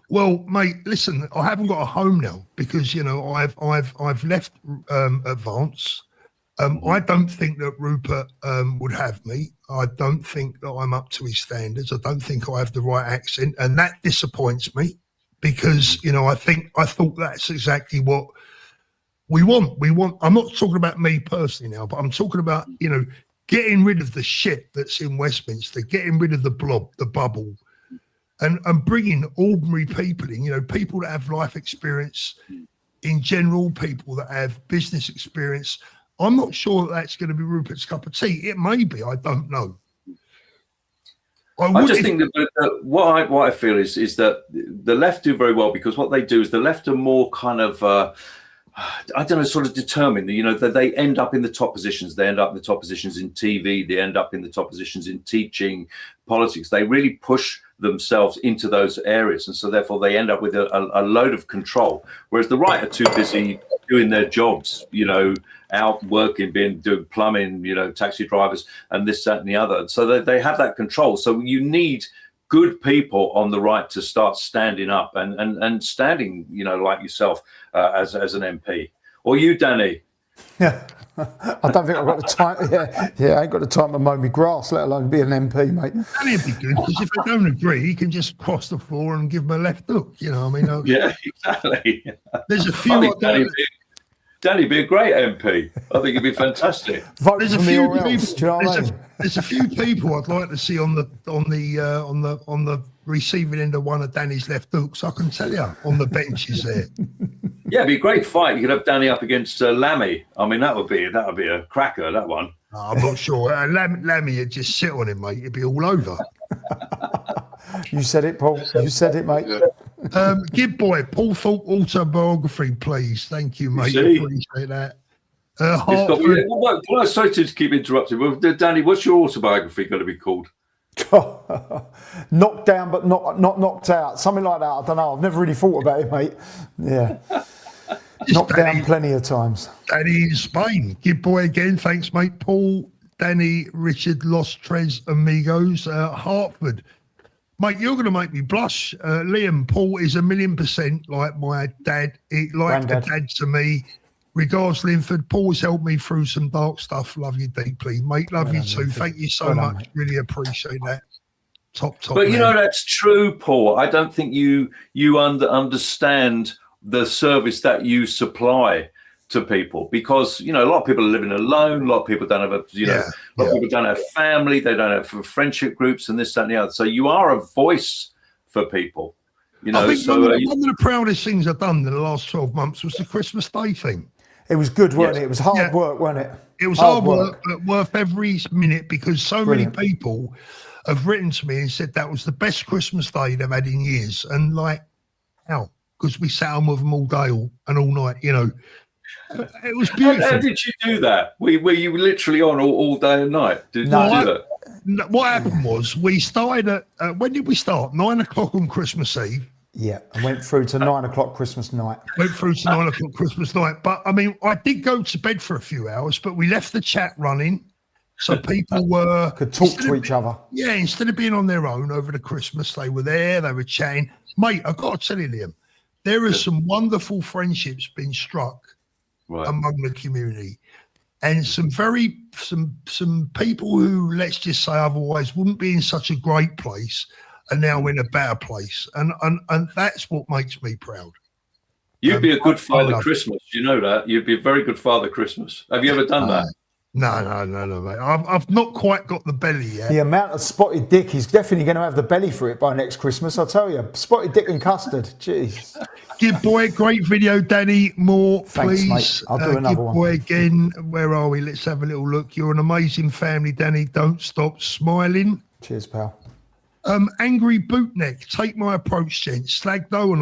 [SPEAKER 1] Well, mate, listen, I haven't got a home now because I've left Advance. I don't think that Rupert would have me. I don't think that I'm up to his standards. I don't think I have the right accent, and that disappoints me because I thought that's exactly what we want. I'm not talking about me personally now, but I'm talking about getting rid of the shit that's in Westminster, getting rid of the blob, the bubble, and bringing ordinary people in. People that have life experience in general, people that have business experience. I'm not sure that's going to be Rupert's cup of tea. It may be. I don't know. I just think
[SPEAKER 3] that what I feel is that the left do very well because what they do is the left are more kind of, I don't know, sort of determined. That they end up in the top positions. They end up in the top positions in TV. They end up in the top positions in teaching, politics. They really push themselves into those areas, and so therefore they end up with a load of control. Whereas the right are too busy doing their jobs, out working, doing plumbing, taxi drivers, and this, that, and the other. So they have that control. So you need good people on the right to start standing up and standing, like yourself as an MP. Or you, Danny.
[SPEAKER 2] Yeah, I don't think I've got the time. Yeah, I ain't got the time to mow my grass, let alone be an MP, mate.
[SPEAKER 1] That'd be good because if they don't agree, you can just cross the floor and give them a left hook.
[SPEAKER 3] Yeah, exactly.
[SPEAKER 1] There's a few.
[SPEAKER 3] Danny'd be a great MP. I think he'd be fantastic.
[SPEAKER 1] There's a few people. There's a few people I'd like to see on the receiving end of one of Danny's left hooks. I can tell you on the benches there.
[SPEAKER 3] Yeah, it'd be a great fight. You could have Danny up against Lammy. I mean, that would be a cracker. That one.
[SPEAKER 1] I'm not sure. Lammy would just sit on him, mate. It'd be all over.
[SPEAKER 2] You said it, Paul. You said it, mate.
[SPEAKER 1] Good boy, Paul Falk autobiography, please. Thank you, mate. I appreciate that. Hartford.
[SPEAKER 3] Well, sorry to keep interrupting. Well, Danny, what's your autobiography going to be called?
[SPEAKER 2] Knocked down, but not knocked out. Something like that. I don't know. I've never really thought about it, mate. Yeah. Knocked down plenty of times.
[SPEAKER 1] Danny in Spain. Good boy again. Thanks, mate. Paul, Danny, Richard, Los Tres Amigos, Hartford. Mate, you're going to make me blush. Liam, Paul is 1,000,000% like my dad. Like a dad to me. Regards, Linford. Paul's helped me through some dark stuff. Love you deeply. Mate, love you too. Thank you so much. Mate. Really appreciate that. Top.
[SPEAKER 3] But you know, that's true, Paul. I don't think you understand the service that you supply to people, because you know a lot of people are living alone. A lot of people don't have a lot of people don't have family. They don't have friendship groups and this, that, and the other. So you are a voice for people. You know,
[SPEAKER 1] I think one of the proudest things I've done in the last 12 months was the Christmas Day thing.
[SPEAKER 2] It was good, wasn't it? It was hard work, wasn't it?
[SPEAKER 1] It was hard work, but worth every minute, because so many people have written to me and said that was the best Christmas Day they've had in years. And like, how? Because we sat on with them all day and all night, you know. It was beautiful.
[SPEAKER 3] How did you do that? Were you literally on all day and night? Did you do that?
[SPEAKER 1] No, what happened was we started at, when did we start? 9 o'clock on Christmas Eve.
[SPEAKER 2] Yeah, and went through to 9 o'clock Christmas night.
[SPEAKER 1] Went through to 9 o'clock Christmas night. But I mean, I did go to bed for a few hours, but we left the chat running. So people
[SPEAKER 2] could talk to each other. Yeah,
[SPEAKER 1] instead of being on their own over the Christmas, they were there, they were chatting. Mate, I've got to tell you, Liam, there are some wonderful friendships being struck among the community. And some people who, let's just say otherwise, wouldn't be in such a great place are now in a better place. And that's what makes me proud.
[SPEAKER 3] You'd be a good Father Christmas. You know that? You'd be a very good Father Christmas. Have you ever done that?
[SPEAKER 1] No, mate. I've not quite got the belly yet.
[SPEAKER 2] The amount of spotted dick, he's definitely going to have the belly for it by next Christmas, I'll tell you. Spotted dick and custard. Jeez.
[SPEAKER 1] Good boy. Great video, Danny. More,
[SPEAKER 2] thanks,
[SPEAKER 1] please.
[SPEAKER 2] Mate. I'll do another one.
[SPEAKER 1] Good boy again. Where are we? Let's have a little look. You're an amazing family, Danny. Don't stop smiling.
[SPEAKER 2] Cheers, pal.
[SPEAKER 1] Angry Bootneck. Take my approach, gents. Slag none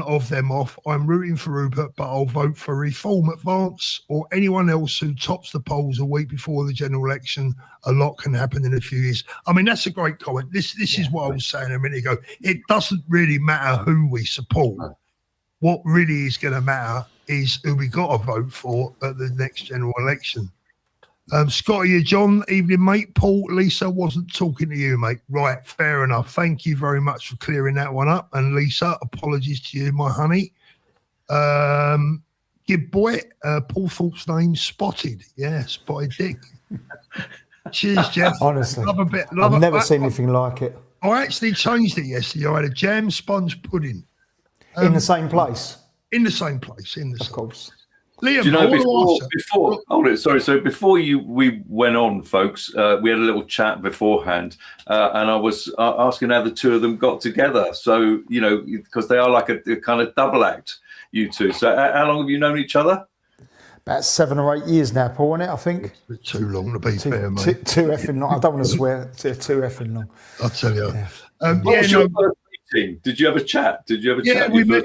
[SPEAKER 1] of them off. I'm rooting for Rupert, but I'll vote for Reform Advance or anyone else who tops the polls a week before the general election. A lot can happen in a few years. I mean, that's a great comment. This is what I was saying a minute ago. It doesn't really matter who we support. What really is going to matter is who we got to vote for at the next general election. Scotty, John, evening, mate. Paul, Lisa wasn't talking to you, mate. Right, fair enough. Thank you very much for clearing that one up. And Lisa, apologies to you, my honey. Good boy. Paul Thorpe's name, Spotted. Yeah, Spotted Dick. Cheers, Jeff.
[SPEAKER 2] Honestly,
[SPEAKER 1] I've
[SPEAKER 2] never seen anything like it.
[SPEAKER 1] I actually changed it yesterday. I had a jam sponge pudding.
[SPEAKER 2] In the same place?
[SPEAKER 1] In the same place. Of course. Liam,
[SPEAKER 3] do you know, before we went on, folks, we had a little chat beforehand, and I was asking how the two of them got together. So, you know, because they are like a kind of double act, you two. So how long have you known each other?
[SPEAKER 2] About 7 or 8 years now, Paul, isn't it? I think.
[SPEAKER 1] Too long to be fair, mate.
[SPEAKER 2] Too effing long. I don't want to swear. Too effing long.
[SPEAKER 1] I'll tell you.
[SPEAKER 2] Yeah.
[SPEAKER 3] What was your first meeting? Did you have a chat?
[SPEAKER 1] Yeah, we met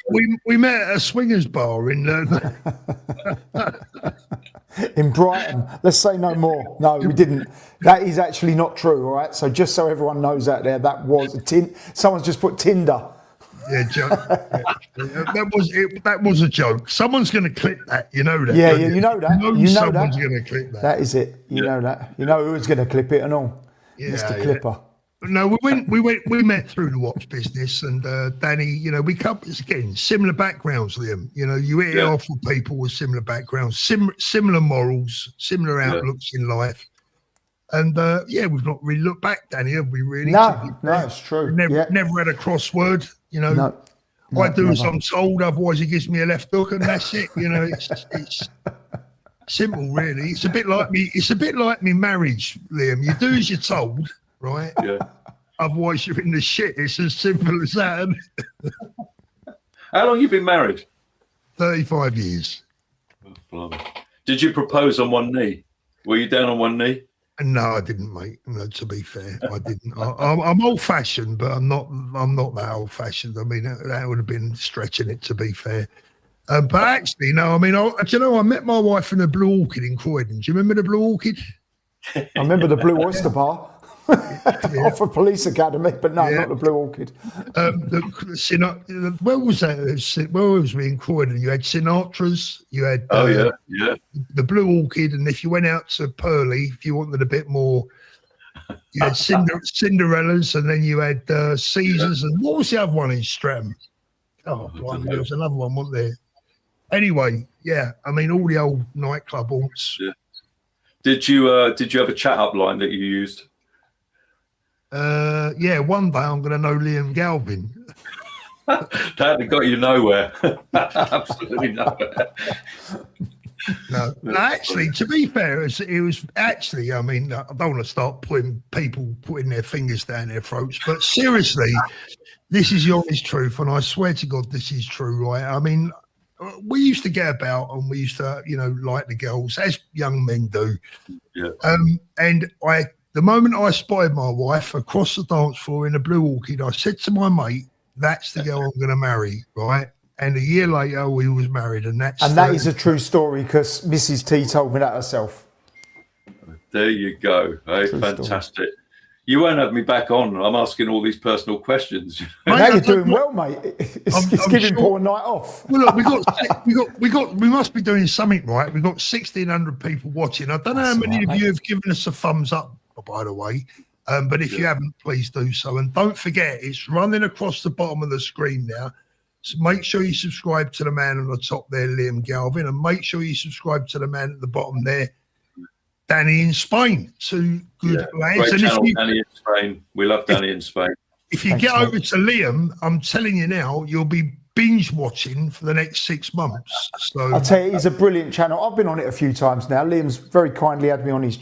[SPEAKER 1] at a swingers bar in
[SPEAKER 2] in Brighton. Let's say no more. No, we didn't. That is actually not true. All right. So just so everyone knows out there, that was someone's just put Tinder.
[SPEAKER 1] Yeah, joke. That was a joke. Someone's going to clip that. You know that.
[SPEAKER 2] Yeah, you know that. You know
[SPEAKER 1] someone's going to clip that.
[SPEAKER 2] That is it. You know that. You know who's going to clip it and all.
[SPEAKER 1] Yeah,
[SPEAKER 2] Mr. Clipper.
[SPEAKER 1] No, we met through the watch business, and Danny, you know, we come again similar backgrounds, Liam. You know, you hit it off with people with similar backgrounds, similar morals, similar outlooks in life, and we've not really looked back, Danny, have we? Really?
[SPEAKER 2] No, it's true.
[SPEAKER 1] Never had a crossword. You know, I do as I'm told. Otherwise, he gives me a left hook, and that's it. You know, it's simple, really. It's a bit like me. It's a bit like me marriage, Liam. You do as you're told. Right?
[SPEAKER 3] Yeah.
[SPEAKER 1] Otherwise, you're in the shit. It's as simple as that.
[SPEAKER 3] How long have you been married?
[SPEAKER 1] 35 years.
[SPEAKER 3] Oh, did you propose on one knee? Were you down on one knee?
[SPEAKER 1] No, I didn't, mate. No, to be fair, I didn't. I'm old-fashioned, but I'm not that old-fashioned. I mean, that would have been stretching it. To be fair, But actually, no, I mean, do you know, I met my wife in the Blue Orchid in Croydon. Do you remember the Blue Orchid?
[SPEAKER 2] I remember the Blue Oyster Bar off of Police Academy, but no, not the Blue Orchid.
[SPEAKER 1] Where was that? Where was we in Croydon? You had Sinatra's, you had the Blue Orchid, and if you went out to Purley, if you wanted a bit more, you had Cinderella's, and then you had Caesars, and what was the other one in Streatham? Oh, blimey, there was another one, wasn't there? Anyway, I mean, all the old nightclub haunts.
[SPEAKER 3] Yeah. Did you have a chat up line that you used?
[SPEAKER 1] One day I'm going to know Liam Galvin.
[SPEAKER 3] That hadn't got you nowhere. Absolutely nowhere.
[SPEAKER 1] No, actually, to be fair, it was actually, I mean, I don't want to start putting their fingers down their throats, but seriously, this is the honest truth, and I swear to God, this is true, right? I mean, we used to get about and we used to, like the girls, as young men do. Yeah. And the moment I spied my wife across the dance floor in a Blue Orchid, I said to my mate, "That's the girl I'm going to marry," right? And a year later, we was married, and that
[SPEAKER 2] is a true story because Mrs. T told me that herself.
[SPEAKER 3] There you go. Hey, fantastic. Story. You won't have me back on. I'm asking all these personal questions.
[SPEAKER 2] Mate, now you're doing well, mate. It's giving Paul a night off.
[SPEAKER 1] Well, look, we must be doing something right. We've got 1,600 people watching. I don't know how many of you have given us a thumbs up, by the way. But if you haven't, please do so. And don't forget, it's running across the bottom of the screen now. So make sure you subscribe to the man on the top there, Liam Galvin, and make sure you subscribe to the man at the bottom there, Danny in Spain. Two good lads.
[SPEAKER 3] Great channel, Danny in Spain. We love Danny in Spain.
[SPEAKER 1] If you get over to Liam, I'm telling you now, you'll be binge watching for the next 6 months. So
[SPEAKER 2] I'll tell you, he's a brilliant channel. I've been on it a few times now. Liam's very kindly had me on his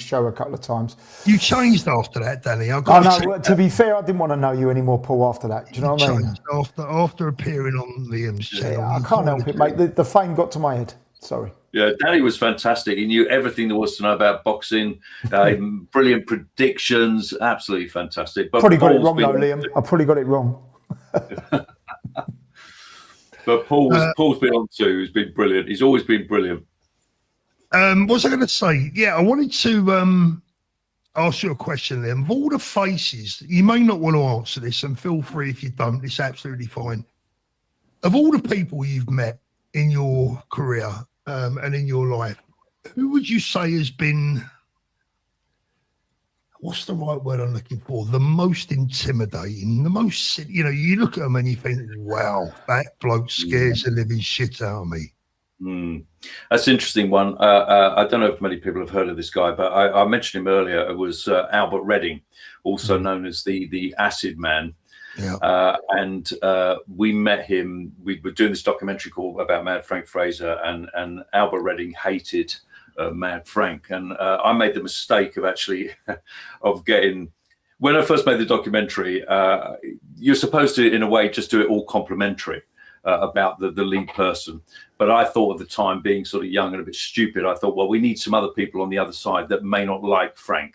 [SPEAKER 2] show a couple of times.
[SPEAKER 1] You changed after that, Danny.
[SPEAKER 2] To be fair, I didn't want to know you anymore, Paul, after that. Do you know what I mean?
[SPEAKER 1] After appearing on Liam's channel.
[SPEAKER 2] I can't help it, mate. The fame got to my head. Sorry.
[SPEAKER 3] Yeah, Danny was fantastic. He knew everything there was to know about boxing. Brilliant predictions. Absolutely fantastic. But
[SPEAKER 2] probably got it wrong, though, Liam. I probably got it wrong.
[SPEAKER 3] But Paul's been on too. He's been brilliant. He's always been brilliant.
[SPEAKER 1] What was I going to say? Yeah, I wanted to ask you a question, Liam. Of all the faces, you may not want to answer this, and feel free if you don't. It's absolutely fine. Of all the people you've met in your career and in your life, who would you say has been, what's the right word I'm looking for, the most intimidating, the most, you look at them and you think, wow, that bloke scares the living shit out of me.
[SPEAKER 3] That's an interesting one. I don't know if many people have heard of this guy, but I mentioned him earlier. It was Albert Redding, also known as the Acid Man. Yeah. And we met him. We were doing this documentary called about Mad Frank Fraser, and Albert Redding hated Mad Frank, and I made the mistake of actually when I first made the documentary, you're supposed to in a way just do it all complimentary about the lead person, but I thought at the time, being sort of young and a bit stupid, I thought, well, we need some other people on the other side that may not like Frank.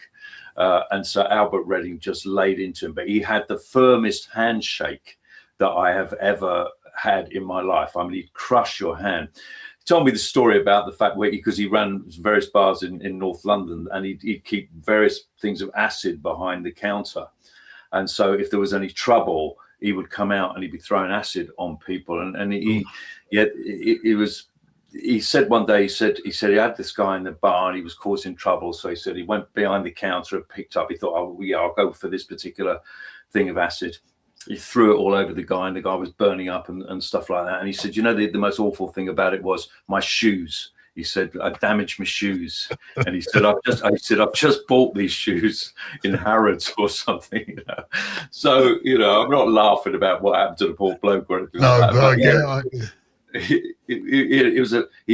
[SPEAKER 3] And so Albert Redding just laid into him, but he had the firmest handshake that I have ever had in my life. I mean, he'd crush your hand. He told me the story about the fact because he ran various bars in North London, and he'd keep various things of acid behind the counter. And so if there was any trouble, he would come out and he'd be throwing acid on people. And he said one day, he said he had this guy in the bar and he was causing trouble. So he said he went behind the counter and picked up, he thought, oh, yeah, I'll go for this particular thing of acid. He threw it all over the guy, and the guy was burning up and stuff like that. And he said, the most awful thing about it was my shoes. He said, I damaged my shoes. And he said, I've just bought these shoes in Harrods or something. So, I'm not laughing about what happened to the poor bloke or anything like that. He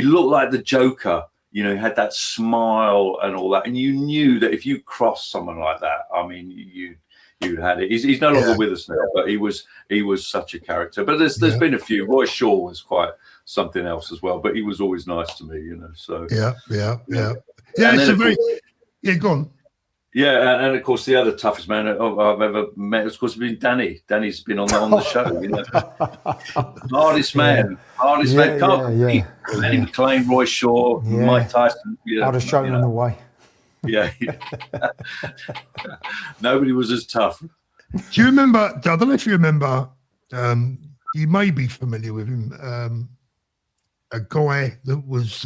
[SPEAKER 3] looked like the Joker, he had that smile and all that, and you knew that if you crossed someone like that, I mean, you had it. He's no longer with us now, but he was such a character. But there's been a few. Roy Shaw was quite something else as well, but he was always nice to me, so
[SPEAKER 1] yeah. It's a very go on.
[SPEAKER 3] Yeah, and of course the other toughest man I've ever met, of course, has been Danny. Danny's been on the show. You know, hardest man. Can't beat Danny McLean, Roy Shaw, Mike Tyson.
[SPEAKER 2] I'd have shown him the way.
[SPEAKER 3] Yeah. Nobody was as tough.
[SPEAKER 1] Do you remember? I don't know if you remember. You may be familiar with him. A guy that was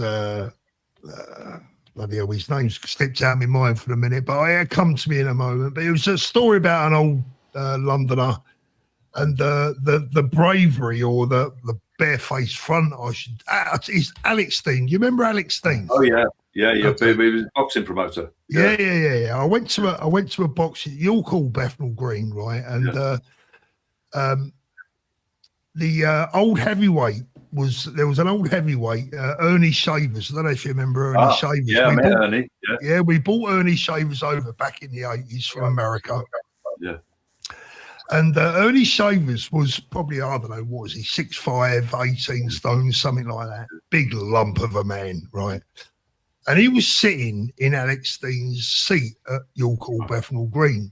[SPEAKER 1] bloody hell, his name slipped out of my mind for a minute, but it'll come to me in a moment. But it was a story about an old Londoner and the bravery or the barefaced front. It's Alex Steen. Do you remember Alex Steen?
[SPEAKER 3] Oh yeah. He was a boxing promoter.
[SPEAKER 1] Yeah. I went to a boxing. You'll call Bethnal Green, right? And the old heavyweight there was an old heavyweight, Ernie Shavers. I don't know if you remember Ernie Shavers.
[SPEAKER 3] Yeah, I met Ernie.
[SPEAKER 1] Yeah, we bought Ernie Shavers over back in the 80s from America.
[SPEAKER 3] Yeah.
[SPEAKER 1] And Ernie Shavers was probably, I don't know, what was he, 6'5", 18 stone, something like that. Big lump of a man, right? And he was sitting in Alex Steen's seat at York Hall, Bethnal Green.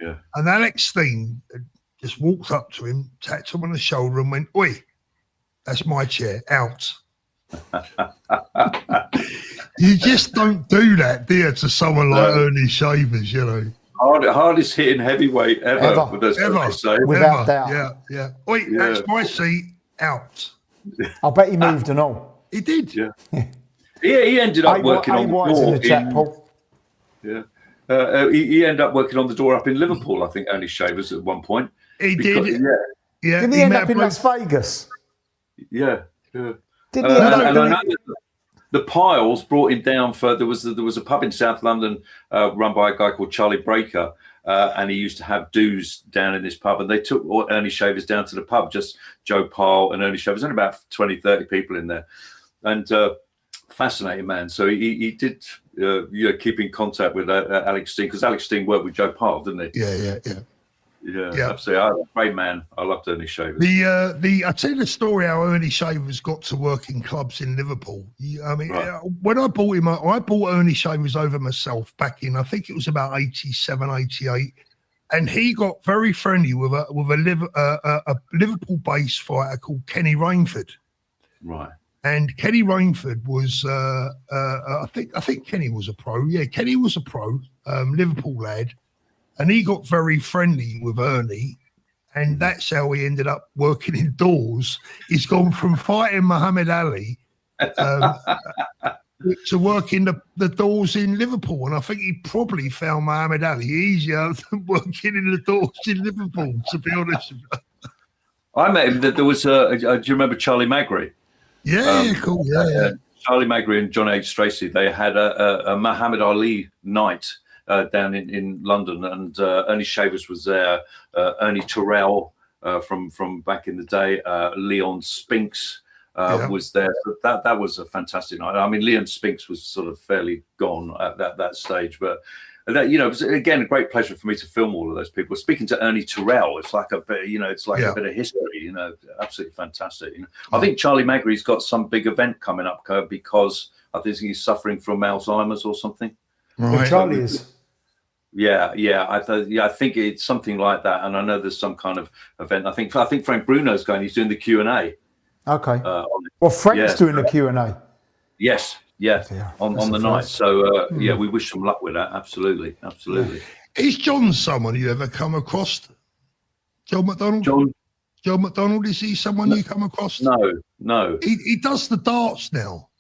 [SPEAKER 3] Yeah. And
[SPEAKER 1] Alex Steen just walked up to him, tapped him on the shoulder and went, "Oi, that's my chair, out." You just don't do that, do you, to someone like Ernie Shavers, you know.
[SPEAKER 3] Hardest hitting heavyweight ever.
[SPEAKER 2] Without doubt.
[SPEAKER 1] Yeah. Oi, that's my seat, out.
[SPEAKER 2] I bet he moved and all.
[SPEAKER 1] He did.
[SPEAKER 3] Yeah. He ended up working on the door.
[SPEAKER 2] In the chat, Paul.
[SPEAKER 3] Yeah. He ended up working on the door up in Liverpool, I think, Ernie Shavers at one point.
[SPEAKER 1] He did. Yeah.
[SPEAKER 2] Didn't he end up in Las Vegas?
[SPEAKER 3] Yeah.
[SPEAKER 2] Didn't he?
[SPEAKER 3] I know that the Piles brought him down for there was a pub in South London run by a guy called Charlie Breaker, and he used to have do's down in this pub, and they took Ernie Shavers down to the pub, just Joe Pyle and Ernie Shavers, and about 20-30 people in there, and fascinating man. So he did keep in contact with Alex Steen, because Alex Steen worked with Joe Pyle, didn't he? Yeah, absolutely. Great man. I loved Ernie Shavers.
[SPEAKER 1] I tell you the story how Ernie Shavers got to work in clubs in Liverpool. When I bought him, I bought Ernie Shavers over myself back in, I think it was about 87, 88, and he got very friendly with a Liverpool-based fighter called Kenny Rainford.
[SPEAKER 3] Right.
[SPEAKER 1] And Kenny Rainford was, I think Kenny was a pro. Yeah, Kenny was a pro, Liverpool lad. And he got very friendly with Ernie, and that's how he ended up working indoors. He's gone from fighting Muhammad Ali to working the doors in Liverpool. And I think he probably found Muhammad Ali easier than working in the doors in Liverpool, to be honest with you.
[SPEAKER 3] I met him. There was do you remember Charlie Magri?
[SPEAKER 1] Yeah, cool. Yeah.
[SPEAKER 3] Charlie Magri and John H. Tracy, they had a Muhammad Ali night down in London, and Ernie Shavers was there, Ernie Terrell from back in the day, Leon Spinks was there. So that was a fantastic night. I mean, Leon Spinks was sort of fairly gone at that stage, but that, it was again a great pleasure for me to film all of those people. Speaking to Ernie Terrell, it's like a bit, a bit of history, absolutely fantastic. I think Charlie Magri's got some big event coming up because I think he's suffering from Alzheimer's or something.
[SPEAKER 2] Right. Charlie is.
[SPEAKER 3] Yeah. I think it's something like that, and I know there's some kind of event. I think Frank Bruno's going. He's doing the Q&A.
[SPEAKER 2] Okay. Well, Frank's doing the Q&A.
[SPEAKER 3] Yes. Yeah. On the night. So we wish them luck with that. Absolutely.
[SPEAKER 1] Yeah. Is John someone you ever come across? John McDonald. John McDonald. Is he someone you come across?
[SPEAKER 3] No.
[SPEAKER 1] He does the darts now.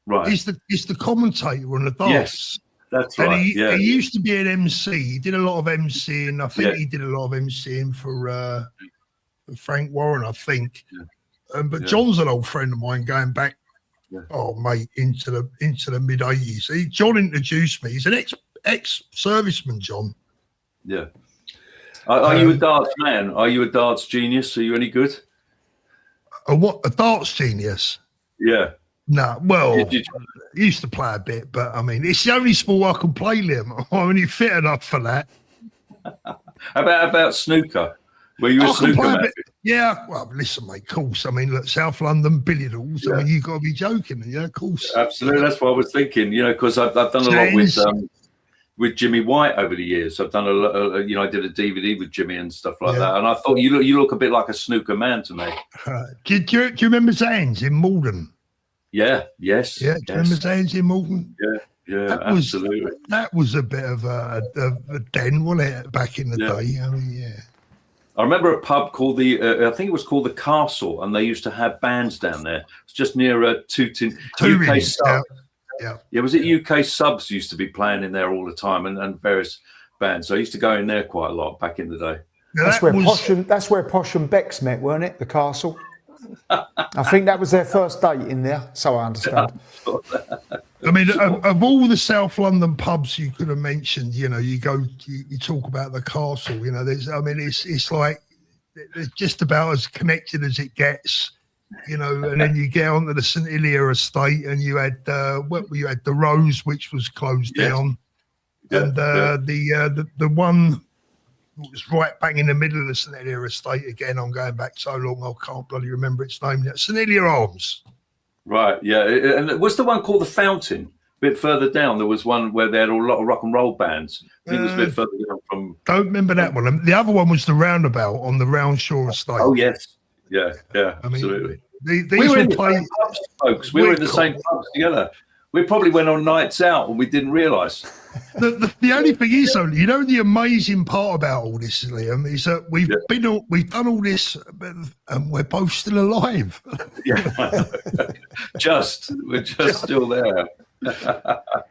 [SPEAKER 3] Right.
[SPEAKER 1] He's the commentator on the darts.
[SPEAKER 3] Yes. That's right.
[SPEAKER 1] And he used to be an MC. He did a lot of MCing. I think he did a lot of MCing for Frank Warren, I think. Yeah. But John's an old friend of mine going back, into the mid 80s. John introduced me. He's an ex-serviceman, John.
[SPEAKER 3] Yeah. Are you a darts man? Are you a darts genius? Are you any good?
[SPEAKER 1] A darts genius?
[SPEAKER 3] Yeah.
[SPEAKER 1] No, well, I used to play a bit, but I mean, it's the only sport I can play, Liam. I'm only fit enough for that.
[SPEAKER 3] About snooker? Were you a snooker man?
[SPEAKER 1] Yeah, well, listen, mate, of course. I mean, look, South London billiard halls. Yeah. I mean, you've got to be joking, of course.
[SPEAKER 3] Absolutely, that's what I was thinking, because I've done a lot with with Jimmy White over the years. I've done I did a DVD with Jimmy and stuff like
[SPEAKER 1] Yeah.
[SPEAKER 3] that. And I thought you look a bit like a snooker man to me.
[SPEAKER 1] Do you remember Zan's in Malden?
[SPEAKER 3] Yeah. Yes.
[SPEAKER 1] Yeah. Do you remember Zan's in Malden?
[SPEAKER 3] Yeah. Absolutely.
[SPEAKER 1] That was a bit of a den, wasn't it? Back in the day. I mean, yeah.
[SPEAKER 3] I remember a pub called I think it was called the Castle, and they used to have bands down there. It's just near Tooting. UK Subs. Yeah, was it UK Subs used to be playing in there all the time, and various bands. So I used to go in there quite a lot back in the day.
[SPEAKER 2] That's where Posh and Bex met, weren't it? The Castle. I think that was their first date in there, so I understand.
[SPEAKER 1] I mean, of all the South London pubs you could have mentioned, you talk about the Castle. It's like it's just about as connected as it gets. And then you get onto the St Helier estate, and you had the Rose, which was closed down, and the one that was right bang in the middle of the St Helier estate. Again, I'm going back so long, I can't bloody remember its name yet. St Helier Arms. Right,
[SPEAKER 3] yeah, and it was the one called the Fountain. A bit further down, there was one where they had a lot of rock and roll bands. I think it was a bit further down from.
[SPEAKER 1] Don't remember that one. The other one was the Roundabout on the Roundshaw estate.
[SPEAKER 3] Oh yes. Yeah, absolutely.
[SPEAKER 1] These
[SPEAKER 3] we were in the
[SPEAKER 1] playing,
[SPEAKER 3] same pubs, folks. We were in the same pubs together. We probably went on nights out and we didn't realise.
[SPEAKER 1] The only thing is, though, the amazing part about all this, Liam, is that we've done all this, and we're both still alive.
[SPEAKER 3] Yeah, we're just still there.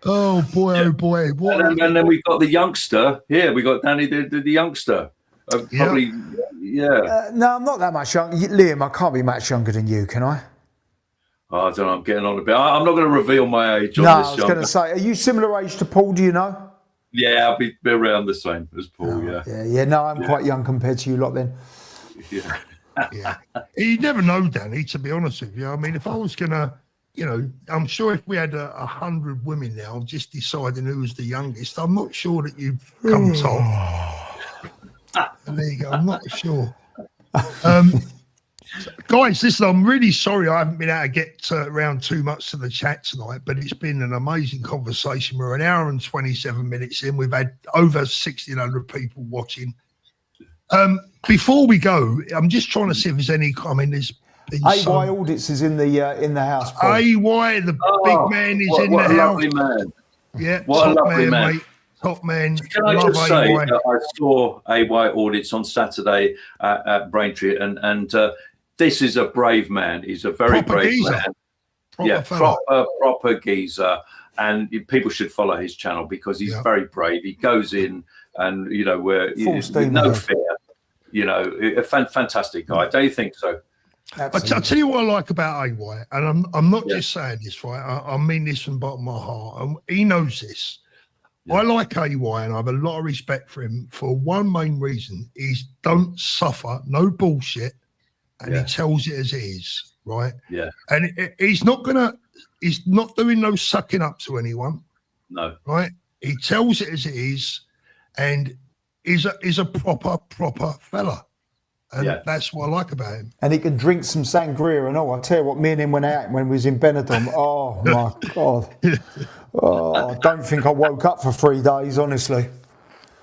[SPEAKER 1] Oh boy! What?
[SPEAKER 3] And then we got the youngster here. We got Danny, the youngster. Probably. Yeah.
[SPEAKER 2] No, I'm not that much younger. Liam, I can't be much younger than you, can I?
[SPEAKER 3] Oh, I don't know. I'm getting on a bit. I'm not going to reveal my age on
[SPEAKER 2] no,
[SPEAKER 3] this.
[SPEAKER 2] I was going to say, are you similar age to Paul? Do you know?
[SPEAKER 3] Yeah, I'll be around the same as Paul.
[SPEAKER 2] Yeah. No, I'm quite young compared to you lot then.
[SPEAKER 3] Yeah.
[SPEAKER 1] You never know, Danny. To be honest with you, I mean, if I was gonna, I'm sure if we had 100 women now just deciding who was the youngest, I'm not sure that you'd come top. There you go. I'm not sure. Guys, listen, I'm really sorry I haven't been able to get around too much to the chat tonight, but it's been an amazing conversation. We're an hour and 27 minutes in. We've had over 1,600 people watching. Before we go, I'm just trying to see if there's any comment. There's been
[SPEAKER 2] AY Audits is in the house. Paul.
[SPEAKER 1] AY, the big man, is in the house.
[SPEAKER 3] What a lovely man.
[SPEAKER 1] Yeah,
[SPEAKER 3] what a lovely man.
[SPEAKER 1] Mate. Top man.
[SPEAKER 3] Can I just say that I saw AY Audits on Saturday at Braintree, and this is a brave man. He's a very brave man. Proper geezer. And people should follow his channel because he's very brave. He goes in and, with no fear. A fantastic guy. Don't you think so?
[SPEAKER 1] I'll tell you what I like about AY, and I'm not just saying this, right? I mean this from the bottom of my heart. And he knows this. I like AY, and I have a lot of respect for him for one main reason: is don't suffer, no bullshit, and he tells it as it is, right? Yeah. And he's not doing no sucking up to anyone.
[SPEAKER 3] No.
[SPEAKER 1] Right? He tells it as it is, and is a proper fella. And that's what I like about him.
[SPEAKER 2] And he can drink some sangria and all. I tell you what, me and him went out when we was in Benidorm. Oh my God. Oh, I don't think I woke up for 3 days, honestly.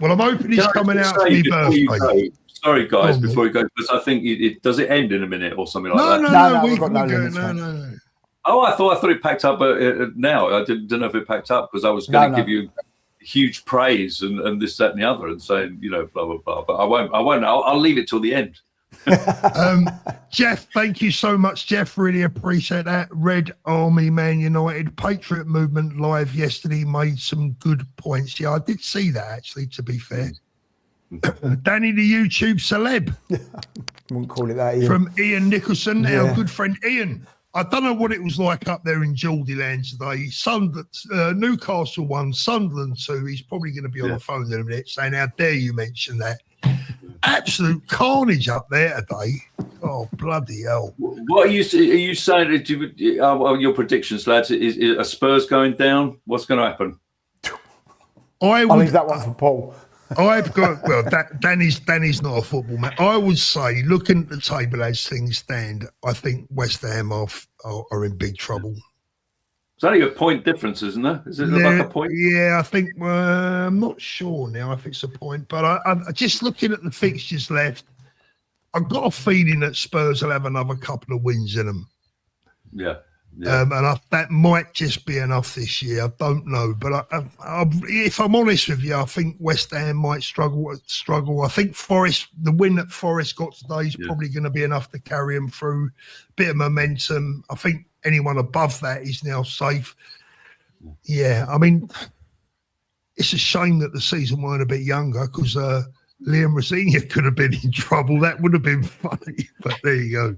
[SPEAKER 1] Well, I'm hoping he's coming out for my birthday.
[SPEAKER 3] Sorry, guys, before we go, because I think does it end in a minute or something like that?
[SPEAKER 2] No, we've got no limits.
[SPEAKER 1] No.
[SPEAKER 3] Oh, I thought it packed up now. I didn't know if it packed up because I was going to give you huge praise and this, that, and the other, and saying, blah, blah, blah. But I won't. I'll leave it till the end.
[SPEAKER 1] Jeff, thank you so much, Jeff. Really appreciate that. Red Army Man United Patriot Movement live yesterday made some good points. Yeah, I did see that actually, to be fair. Danny the YouTube celeb.
[SPEAKER 2] Wouldn't call it that, Ian.
[SPEAKER 1] From Ian Nicholson, our good friend Ian. I don't know what it was like up there in Geordieland today. Newcastle 1, Sunderland 2. He's probably going to be on the phone in a minute saying, how dare you mention that. Absolute carnage up there today. Oh, bloody hell.
[SPEAKER 3] What are you saying? Your predictions, lads? Is are Spurs going down? What's going to happen?
[SPEAKER 2] I'll leave that one for Paul.
[SPEAKER 1] Danny's not a football man. I would say, looking at the table as things stand, I think West Ham are in big trouble.
[SPEAKER 3] only a point difference, isn't there? Is it like a point?
[SPEAKER 1] Yeah, I think I'm not sure now if it's a point, but I'm just looking at the fixtures left. I've got a feeling that Spurs will have another couple of wins in them.
[SPEAKER 3] Yeah.
[SPEAKER 1] That might just be enough this year. I don't know, but if I'm honest with you, I think West Ham might struggle. I think Forest, the win that Forest got today is probably going to be enough to carry them through. Bit of momentum. I think anyone above that is now safe. Yeah, I mean, it's a shame that the season weren't a bit younger because Liam Rosenior could have been in trouble. That would have been funny, but there you go.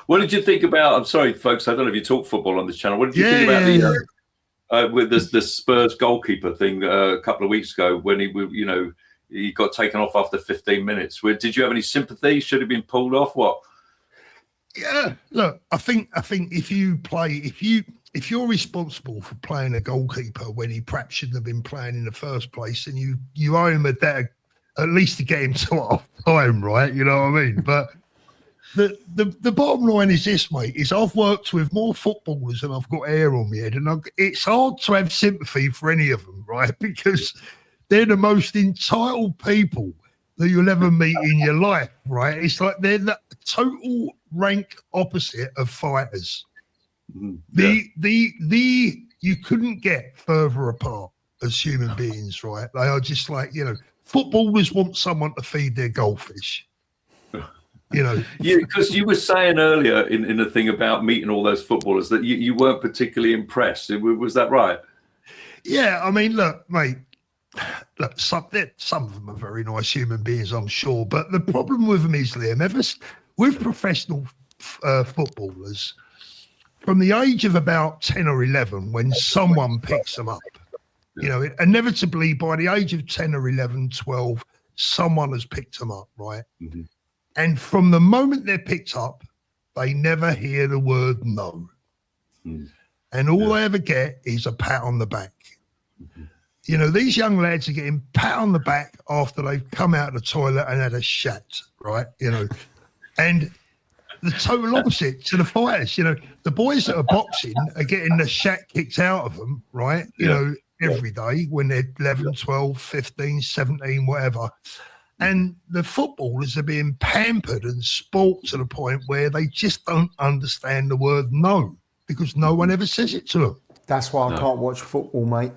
[SPEAKER 3] What did you think about? I'm sorry, folks. I don't know if you talk football on this channel. What did you think about with the Spurs goalkeeper thing a couple of weeks ago when he got taken off after 15 minutes? Did you have any sympathy? Should have been pulled off? What?
[SPEAKER 1] Yeah, look, I think if you're responsible for playing a goalkeeper when he perhaps shouldn't have been playing in the first place, and you owe him a debt at least to get him to half time, right? You know what I mean? But the bottom line is this, mate, is I've worked with more footballers than I've got hair on my head, and it's hard to have sympathy for any of them, right? Because they're the most entitled people that you'll ever meet in your life, right? It's like they're the total rank opposite of fighters. Mm-hmm. You couldn't get further apart as human beings, right? They are just like, footballers want someone to feed their goldfish.
[SPEAKER 3] Because you were saying earlier in the thing about meeting all those footballers that you weren't particularly impressed. Was that right?
[SPEAKER 1] Yeah, I mean, look, mate, some of them are very nice human beings, I'm sure. But the problem with them is, Liam, with professional footballers, from the age of about 10 or 11, when someone picks them up, inevitably by the age of 10 or 11, 12, someone has picked them up, right? Mm-hmm. And from the moment they're picked up, they never hear the word no. Mm. And all they ever get is a pat on the back. Mm-hmm. These young lads are getting pat on the back after they've come out of the toilet and had a shat, right? And the total opposite to the fighters. The boys that are boxing are getting the shat kicked out of them, right? Every day when they're 11, 12, 15, 17, whatever. And the footballers are being pampered and spoilt to the point where they just don't understand the word no, because no one ever says it to them.
[SPEAKER 2] That's why I can't watch football, mate.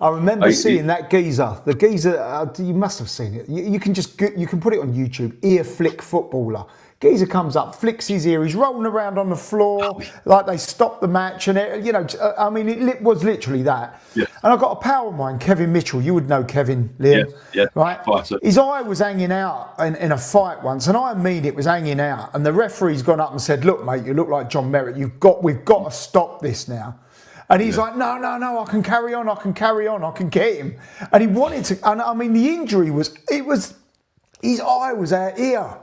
[SPEAKER 2] I remember seeing that geezer. The geezer, you must have seen it. You can put it on YouTube. Ear flick footballer. Geezer comes up, flicks his ear. He's rolling around on the floor like they stopped the match, and it was literally that. Yeah. And I've got a pal of mine, Kevin Mitchell. You would know Kevin, Liam, right? Fighter. His eye was hanging out in a fight once, and I mean it was hanging out. And the referee's gone up and said, "Look, mate, you look like John Merritt. We've got to stop this now." And he's like, no, I can carry on, I can get him. And he wanted to, and I mean, the injury was his eye was out here.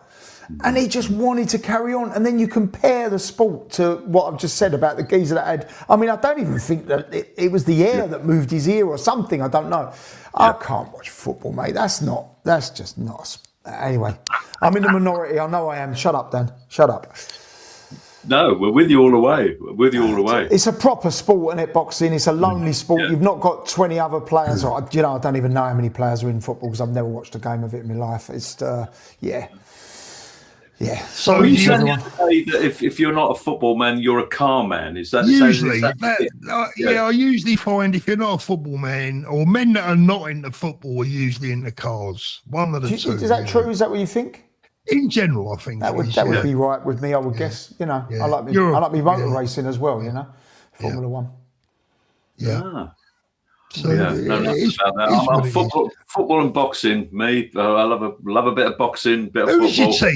[SPEAKER 2] And he just wanted to carry on. And then you compare the sport to what I've just said about the geezer that had, I mean, I don't even think that it was the air that moved his ear or something, I don't know. I can't watch football, mate. That's just not, anyway. I'm in the minority, I know I am. Shut up, Dan, shut up.
[SPEAKER 3] No, we're with you all the way.
[SPEAKER 2] It's a proper sport, isn't it, boxing? It's a lonely sport. Yeah. You've not got 20 other players. I don't even know how many players are in football because I've never watched a game of it in my life. It's, yeah.
[SPEAKER 3] So you said that if you're not a football man, you're a car man. Is that
[SPEAKER 1] usually? I usually find if you're not a football man, or men that are not into football are usually into cars. One of the two.
[SPEAKER 2] Is that true? Is that what you think?
[SPEAKER 1] In general, I think
[SPEAKER 2] that would be right with me. I would guess. I like me motor racing as well. Formula One.
[SPEAKER 1] Yeah.
[SPEAKER 3] Ah. So I'm football and boxing. Me, I love a bit of boxing. Bit of football.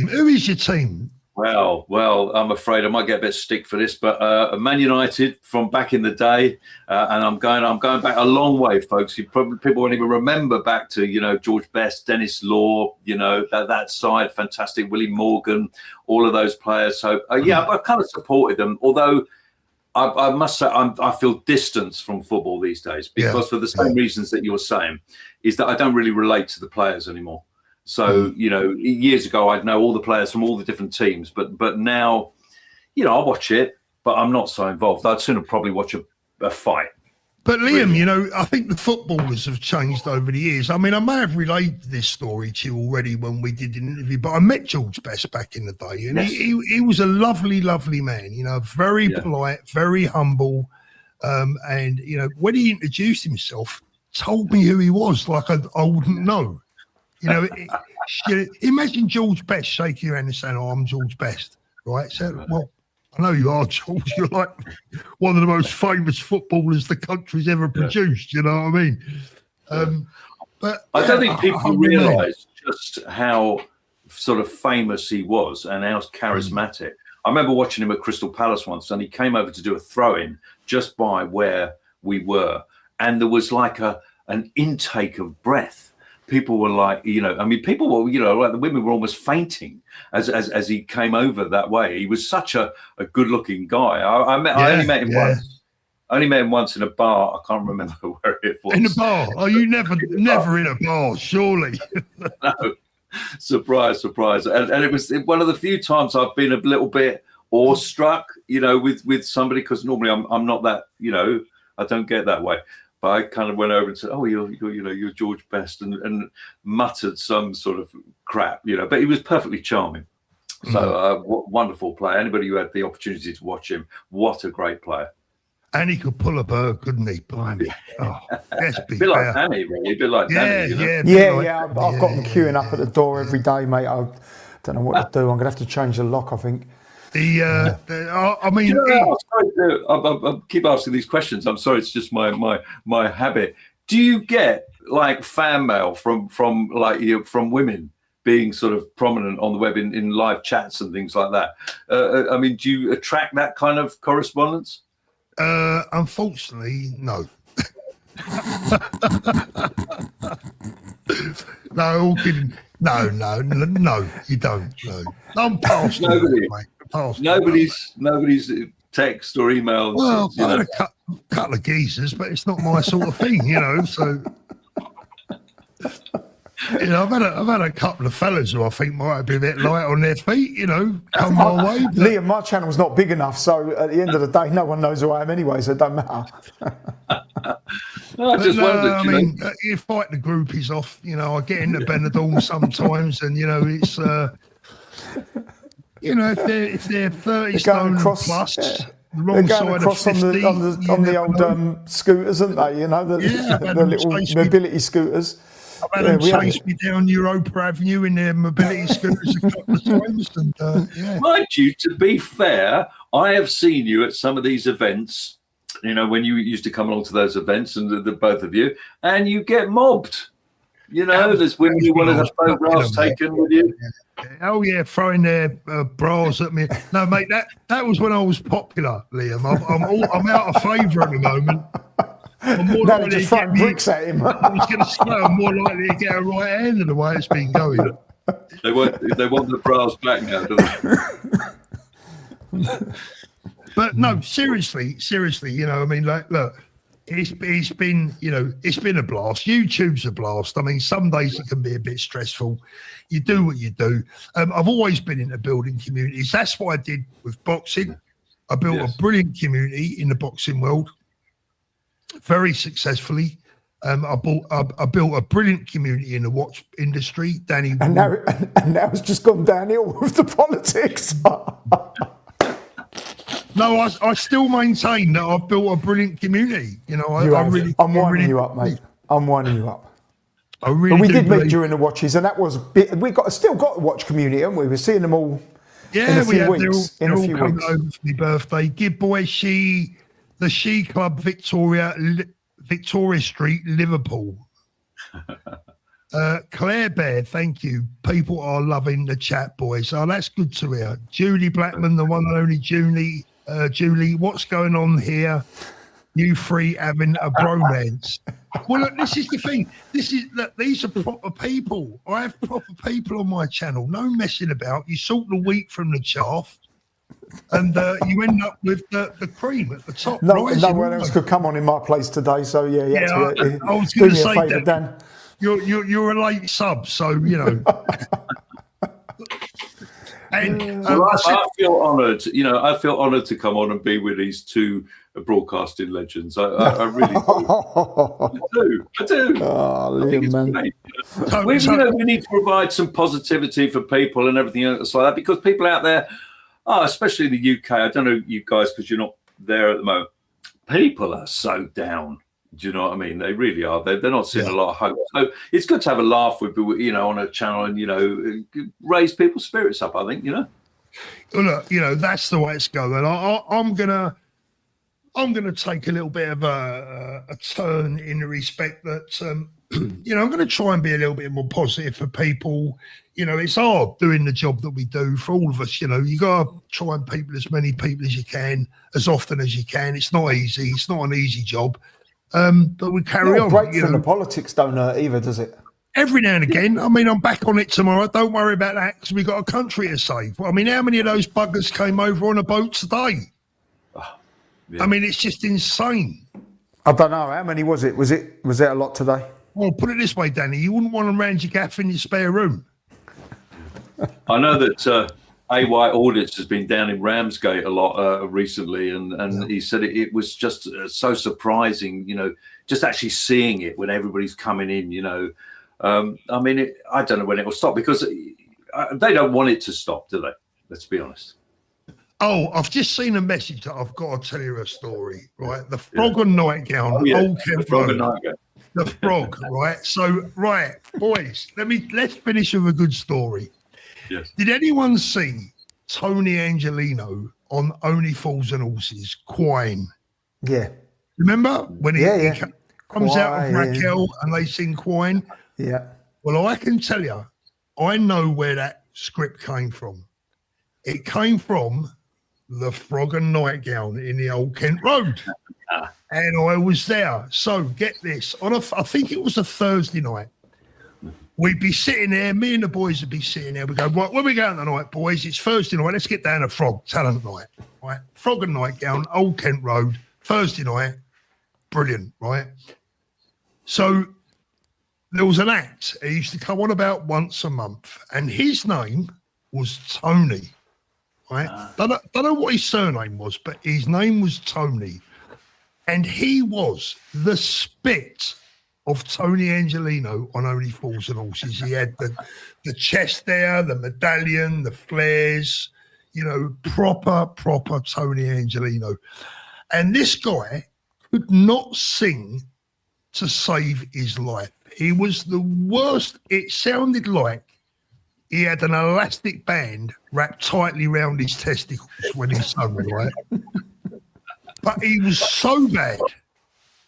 [SPEAKER 1] Who is your team?
[SPEAKER 3] Well, I'm afraid I might get a bit of stick for this, but Man United from back in the day, and I'm going back a long way, folks. People won't even remember back to George Best, Dennis Law, that side, fantastic, Willie Morgan, all of those players. So I've kind of supported them, although I must say I feel distance from football these days because for the same reasons that you're saying, is that I don't really relate to the players anymore. So, years ago, I'd know all the players from all the different teams, but now, I watch it, but I'm not so involved. I'd sooner probably watch a fight.
[SPEAKER 1] But Liam, you know, I think the footballers have changed over the years. I mean, I may have relayed this story to you already when we did an interview, but I met George Best back in the day, and
[SPEAKER 3] Yes.
[SPEAKER 1] he was a lovely, lovely man, you know, very polite, very humble. And, you know, when he introduced himself, told me who he was, like I wouldn't know. You know, imagine George Best shaking your hand and saying, "Oh, I'm George Best," right? So, well, I know you are, George. You're like one of the most famous footballers the country's ever produced. You know what I mean? But
[SPEAKER 3] I don't think people realise just how sort of famous he was and how charismatic. I remember watching him at Crystal Palace once, and he came over to do a throw-in just by where we were, and there was like an intake of breath. People were like, you know, I mean, people were, you know, like the women were almost fainting as he came over that way. He was such a good-looking guy. I only met him once. I only met him once in a bar. I can't remember where it was.
[SPEAKER 1] In a bar? Are you never in a bar? Surely.
[SPEAKER 3] No. Surprise. And it was one of the few times I've been a little bit awestruck, you know, with somebody, because normally I'm not that, you know, I don't get that way. But I kind of went over and said, "Oh, you're George Best," and muttered some sort of crap, you know. But he was perfectly charming. So wonderful player. Anybody who had the opportunity to watch him, what a great player.
[SPEAKER 1] And he could pull a bird, couldn't he? Blimey. Oh, let's be
[SPEAKER 3] A bit like
[SPEAKER 1] fair.
[SPEAKER 3] Danny, really. A bit like Danny. You know?
[SPEAKER 2] I've got them queuing up at the door every day, mate. I don't know what to do. I'm gonna have to change the lock, I think.
[SPEAKER 1] I mean,
[SPEAKER 3] I keep asking these questions. I'm sorry, it's just my habit. Do you get like fan mail from women being sort of prominent on the web in live chats and things like that? I mean, do you attract that kind of correspondence?
[SPEAKER 1] Unfortunately, no. No, all kidding. No, you don't. No, I'm past
[SPEAKER 3] Nobody.
[SPEAKER 1] it, mate. Past
[SPEAKER 3] Nobody's text or email.
[SPEAKER 1] Well,
[SPEAKER 3] you
[SPEAKER 1] I
[SPEAKER 3] know.
[SPEAKER 1] had a couple of geezers, but it's not my sort of thing, you know. So, you know, I've had a couple of fellas who I think might be a bit light on their feet, you know, come my way. But
[SPEAKER 2] Liam, my channel's not big enough, so at the end of the day, no one knows who I am anyway, so it don't matter.
[SPEAKER 3] I just wondered.
[SPEAKER 1] I mean, you fight the groupies off. You know, I get into Benidorm sometimes, and you know, it's you know, if they're 30 stone plus, the wrong
[SPEAKER 2] they're going
[SPEAKER 1] side
[SPEAKER 2] across
[SPEAKER 1] of 50,
[SPEAKER 2] on the old scooters, aren't they? You know, the little mobility scooters.
[SPEAKER 1] I've had them chase me down Europa Avenue in their mobility scooters a couple of times, and
[SPEAKER 3] Mind you, to be fair, I have seen you at some of these events. You know, when you used to come along to those events, and the both of you, and you get mobbed. You know, there's women who want to have photographs taken with you.
[SPEAKER 1] Oh yeah, throwing their bras at me. No, mate, that was when I was popular, Liam. I'm out of favour at the moment. I'm more
[SPEAKER 2] No,
[SPEAKER 1] likely
[SPEAKER 2] just
[SPEAKER 1] to
[SPEAKER 2] throwing
[SPEAKER 1] get
[SPEAKER 2] bricks at him.
[SPEAKER 1] I was going to say I'm more likely to get a right hand of the way it's been going.
[SPEAKER 3] They want the bras back now, do they?
[SPEAKER 1] But no, seriously, you know, I mean, like, look, it's been, you know, it's been a blast. YouTube's a blast. I mean, some days it can be a bit stressful. You do what you do. I've always been into building communities. That's what I did with boxing. I built a brilliant community in the boxing world, very successfully. I built a brilliant community in the watch industry. Danny,
[SPEAKER 2] and now it's just gone downhill with the politics.
[SPEAKER 1] No, I still maintain that I've built a brilliant community. You know,
[SPEAKER 2] I'm winding you up, mate. I'm winding you up.
[SPEAKER 1] I really.
[SPEAKER 2] But we did
[SPEAKER 1] believe...
[SPEAKER 2] meet during the watches, and that was still got a watch community, haven't we? We're seeing them all.
[SPEAKER 1] Yeah,
[SPEAKER 2] in a few weeks.
[SPEAKER 1] They're all coming over for my birthday. Give boy the She Club Victoria Street, Liverpool. Claire Bear, thank you. People are loving the chat, boys. Oh, that's good to hear. Julie Blackman, the one and only Julie. Julie, what's going on here? You three having a bromance. Well, look, this is the thing. These are proper people. I have proper people on my channel. No messing about. You sort the wheat from the chaff, and you end up with the cream at the top.
[SPEAKER 2] No one else could come on in my place today. So yeah,
[SPEAKER 1] I was
[SPEAKER 2] do
[SPEAKER 1] going to
[SPEAKER 2] me a
[SPEAKER 1] say
[SPEAKER 2] favour,
[SPEAKER 1] that.
[SPEAKER 2] Dan.
[SPEAKER 1] You're a late sub, so you know. And
[SPEAKER 3] I feel honoured. You know, I feel honoured to come on and be with these two broadcasting legends. I really do. I do.
[SPEAKER 2] Oh,
[SPEAKER 3] I think it's
[SPEAKER 2] man.
[SPEAKER 3] great. We need to provide some positivity for people and everything else like that, because people out there, especially in the UK, I don't know you guys because you're not there at the moment, people are so down. Do you know what I mean? They really are. They're not seeing a lot of hope. So it's good to have a laugh with, you know, on a channel and, raise people's spirits up, I think, Well,
[SPEAKER 1] look, that's the way it's going. I'm gonna take a little bit of a turn in the respect that I'm gonna try and be a little bit more positive for people. It's hard doing the job that we do for all of us. You gotta try and people as many people as you can, as often as you can. It's not easy. It's not an easy job. But we carry on.
[SPEAKER 2] Break from the politics don't hurt either, does it?
[SPEAKER 1] Every now and again. I mean, I'm back on it tomorrow. Don't worry about that because we've got a country to save. I mean, how many of those buggers came over on a boat today? I mean, it's just insane.
[SPEAKER 2] I don't know. How many was it? Was there a lot today?
[SPEAKER 1] Well, put it this way, Danny. You wouldn't want them around your gaff in your spare room.
[SPEAKER 3] I know that AY Audits has been down in Ramsgate a lot recently, and he said it was just so surprising, just actually seeing it when everybody's coming in, I mean, I don't know when it will stop, because they don't want it to stop, do they? Let's be honest.
[SPEAKER 1] Oh, I've just seen a message that I've got to tell you a story, right? The frog and nightgown, Old Kent Road. The frog, right? So, right, boys, let's finish with a good story.
[SPEAKER 3] Yes.
[SPEAKER 1] Did anyone see Tony Angelino on Only Fools and Horses, Quine?
[SPEAKER 2] Yeah.
[SPEAKER 1] Remember when he comes out of
[SPEAKER 2] Quine.
[SPEAKER 1] Raquel and they sing Quine?
[SPEAKER 2] Yeah.
[SPEAKER 1] Well, I can tell you, I know where that script came from. It came from the Frog and Nightgown in the Old Kent Road. And I was there. So get this, I think it was a Thursday night. We'd be sitting there, me and the boys would be sitting there. We go, right, where are we going tonight, boys? It's Thursday night. Let's get down to Frog, talent night. Right? Frog and Nightgown, Old Kent Road, Thursday night. Brilliant, right? So there was an act. He used to come on about once a month, and his name was Tony. Right? Don't know what his surname was, but his name was Tony. And he was the spit of Tony Angelino on Only Fools and Horses. He had the chest there, the medallion, the flares, proper Tony Angelino. And this guy could not sing to save his life. He was the worst. It sounded like he had an elastic band wrapped tightly around his testicles when he sung, right? But he was so bad.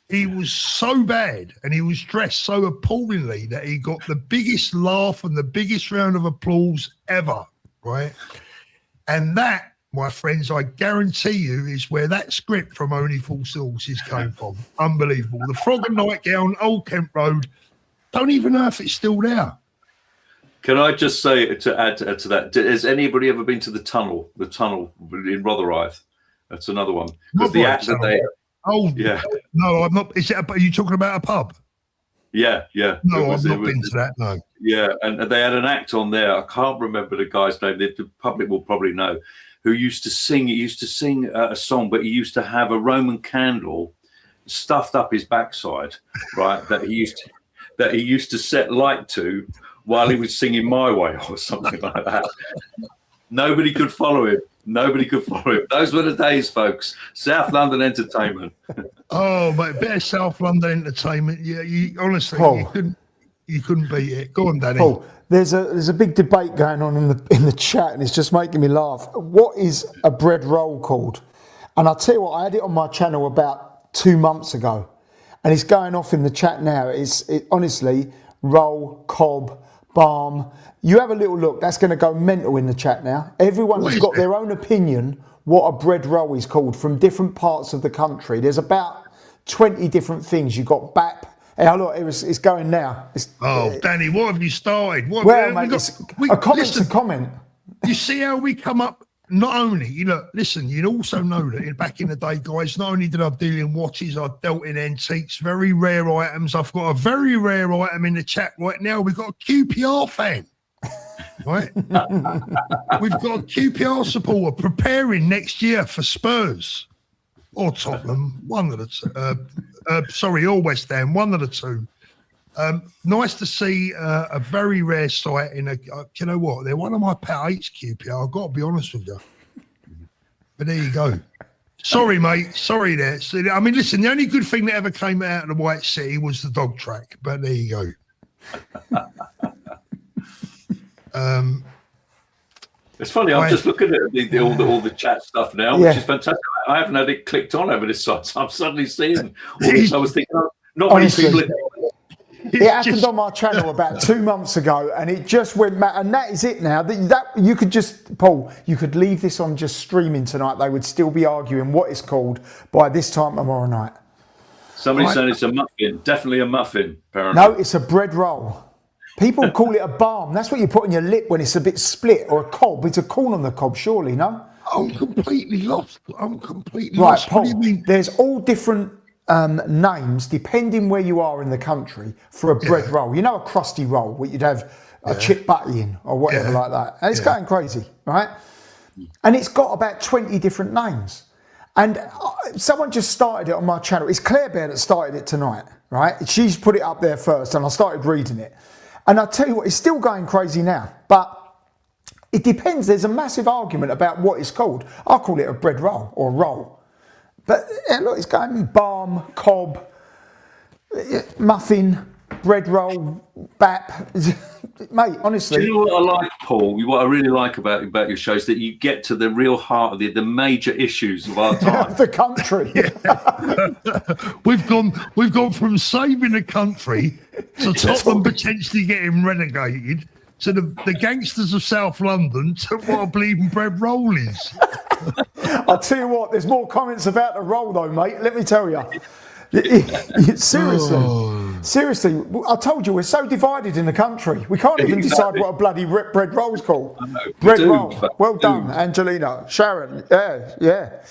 [SPEAKER 1] He was so bad, and he was dressed so appallingly that he got the biggest laugh and the biggest round of applause ever, right? And that, my friends, I guarantee you, is where that script from Only Fools and Horses came from. Unbelievable. The Frog and Nightgown, Old Kent Road. Don't even know if it's still there.
[SPEAKER 3] Can I just say, to add to that, has anybody ever been to the tunnel in Rotherhithe? That's another one. Because the act that they...
[SPEAKER 1] Oh, yeah. No, I'm not. Are you talking about a pub?
[SPEAKER 3] Yeah.
[SPEAKER 1] No, I've not been to that, no.
[SPEAKER 3] Yeah, and they had an act on there. I can't remember the guy's name. The public will probably know. Who used to sing? He used to sing a song, but he used to have a Roman candle stuffed up his backside, right? that he used to set light to while he was singing "My Way" or something like that. Nobody could follow him. Those were the days, folks. South London entertainment.
[SPEAKER 1] Oh, but better South London entertainment. Yeah, honestly,
[SPEAKER 2] Paul,
[SPEAKER 1] you couldn't beat it. Go on, Danny.
[SPEAKER 2] Paul, there's a big debate going on in the chat, and it's just making me laugh. What is a bread roll called? And I'll tell you what, I had it on my channel about 2 months ago, and it's going off in the chat now. It's honestly roll, cob, balm. You have a little look. That's going to go mental in the chat now. Everyone has got their own opinion what a bread roll is called from different parts of the country. There's about 20 different things. You've got BAP. Hey, look, it's going now.
[SPEAKER 1] Danny, what have you started?
[SPEAKER 2] A comment's a comment.
[SPEAKER 1] You see how we come up? Not only, listen, you also know that back in the day, guys, not only did I deal in watches, I dealt in antiques, very rare items. I've got a very rare item in the chat right now. We've got a QPR fan. right? We've got a QPR supporter preparing next year for Spurs or Tottenham, one of the two. Or West Ham, one of the two. Nice to see a very rare sight in a. You know what? They're one of my pet hates, QPR. I've got to be honest with you. But there you go. Sorry, mate. Sorry there. So, I mean, listen, the only good thing that ever came out of the White City was the dog track. But there you go.
[SPEAKER 3] It's funny. I'm just looking at all the chat stuff now, which is fantastic. I haven't had it clicked on over this site, so I'm suddenly seeing all this. I was thinking, not
[SPEAKER 2] honestly,
[SPEAKER 3] many people.
[SPEAKER 2] It happened on my channel about 2 months ago, and it just went mad. And that is it now. That you could just, Paul, you could leave this on just streaming tonight. They would still be arguing what it's called by this time tomorrow night.
[SPEAKER 3] Somebody's saying it's a muffin. Definitely a muffin, apparently.
[SPEAKER 2] No, it's a bread roll. People call it a balm. That's what you put on your lip when it's a bit split, or a cob. It's a corn on the cob, surely, no?
[SPEAKER 1] I'm completely lost.
[SPEAKER 2] Right,
[SPEAKER 1] lost.
[SPEAKER 2] Paul,
[SPEAKER 1] What do you mean?
[SPEAKER 2] there's all different names depending where you are in the country for a bread roll. You know, a crusty roll where you'd have a chip butty in or whatever like that. And it's going crazy, right? And it's got about 20 different names. And someone just started it on my channel. It's Claire Bear that started it tonight, right? She's put it up there first and I started reading it. And I tell you what, it's still going crazy now. But it depends. There's a massive argument about what it's called. I'll call it a bread roll or roll. But look, it's going balm, cob, muffin, bread roll, bap. Mate, honestly.
[SPEAKER 3] Do you know what I like, Paul? What I really like about your show is that you get to the real heart of the major issues of our time.
[SPEAKER 2] The country.
[SPEAKER 1] We've gone from saving the country to Tottenham potentially getting relegated to the gangsters of South London to what a bleeding bread roll is.
[SPEAKER 2] I'll tell you what, there's more comments about the roll though, mate. Let me tell you. Seriously, I told you we're so divided in the country. We can't even decide what a bloody bread roll's called. Bread roll. Well done, Angelina. Sharon. Yeah.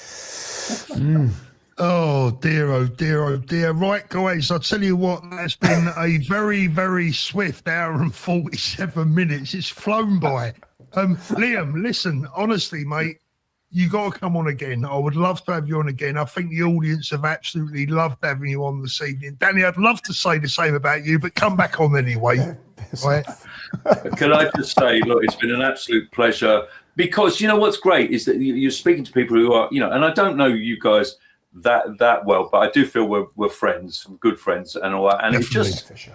[SPEAKER 1] Oh dear, oh dear, oh dear. Right, guys, I'll tell you what, that's been a very, very swift hour and 47 minutes. It's flown by. Liam, listen, honestly, mate, you got to come on again. I would love to have you on again. I think the audience have absolutely loved having you on this evening. Danny, I'd love to say the same about you, but come back on anyway. Right?
[SPEAKER 3] Can I just say, look, it's been an absolute pleasure, because you know what's great is that you're speaking to people who are, and I don't know you guys that well, but I do feel we're friends, good friends and all that. And definitely. It's just,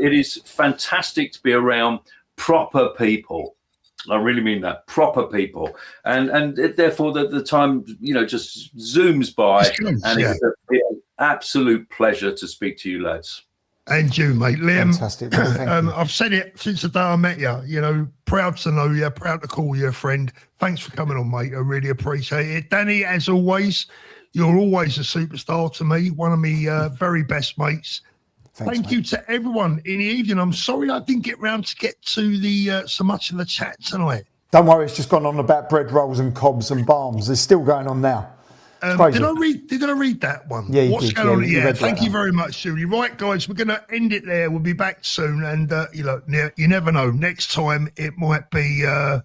[SPEAKER 3] it is fantastic to be around proper people. I really mean that, proper people, and therefore the time just zooms by, and it's an absolute pleasure to speak to you lads.
[SPEAKER 1] And you, mate, Liam.
[SPEAKER 2] Fantastic.
[SPEAKER 1] I've said it since the day I met you. Proud to know you, proud to call you a friend. Thanks for coming on, mate. I really appreciate it. Danny, as always, you're always a superstar to me. One of my very best mates. Thank you to everyone in the evening. I'm sorry I didn't get round to get to so much of the chat tonight.
[SPEAKER 2] Don't worry, it's just gone on about bread rolls and cobs and balms. It's still going on now.
[SPEAKER 1] Did I read that one?
[SPEAKER 2] Yeah, you
[SPEAKER 1] What's
[SPEAKER 2] did.
[SPEAKER 1] going on? Yeah,
[SPEAKER 2] thank
[SPEAKER 1] you very much, Julie. Right, guys, we're going to end it there. We'll be back soon. And, you never know. Next time it might be a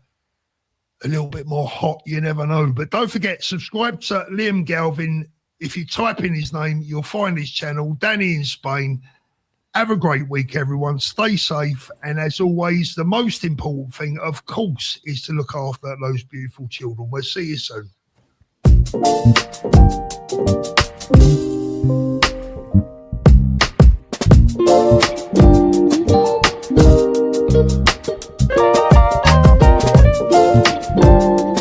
[SPEAKER 1] little bit more hot. You never know. But don't forget, subscribe to Liam Galvin. If you type in his name, you'll find his channel, Danny in Spain. Have a great week, everyone. Stay safe. And as always, the most important thing, of course, is to look after those beautiful children. We'll see you soon.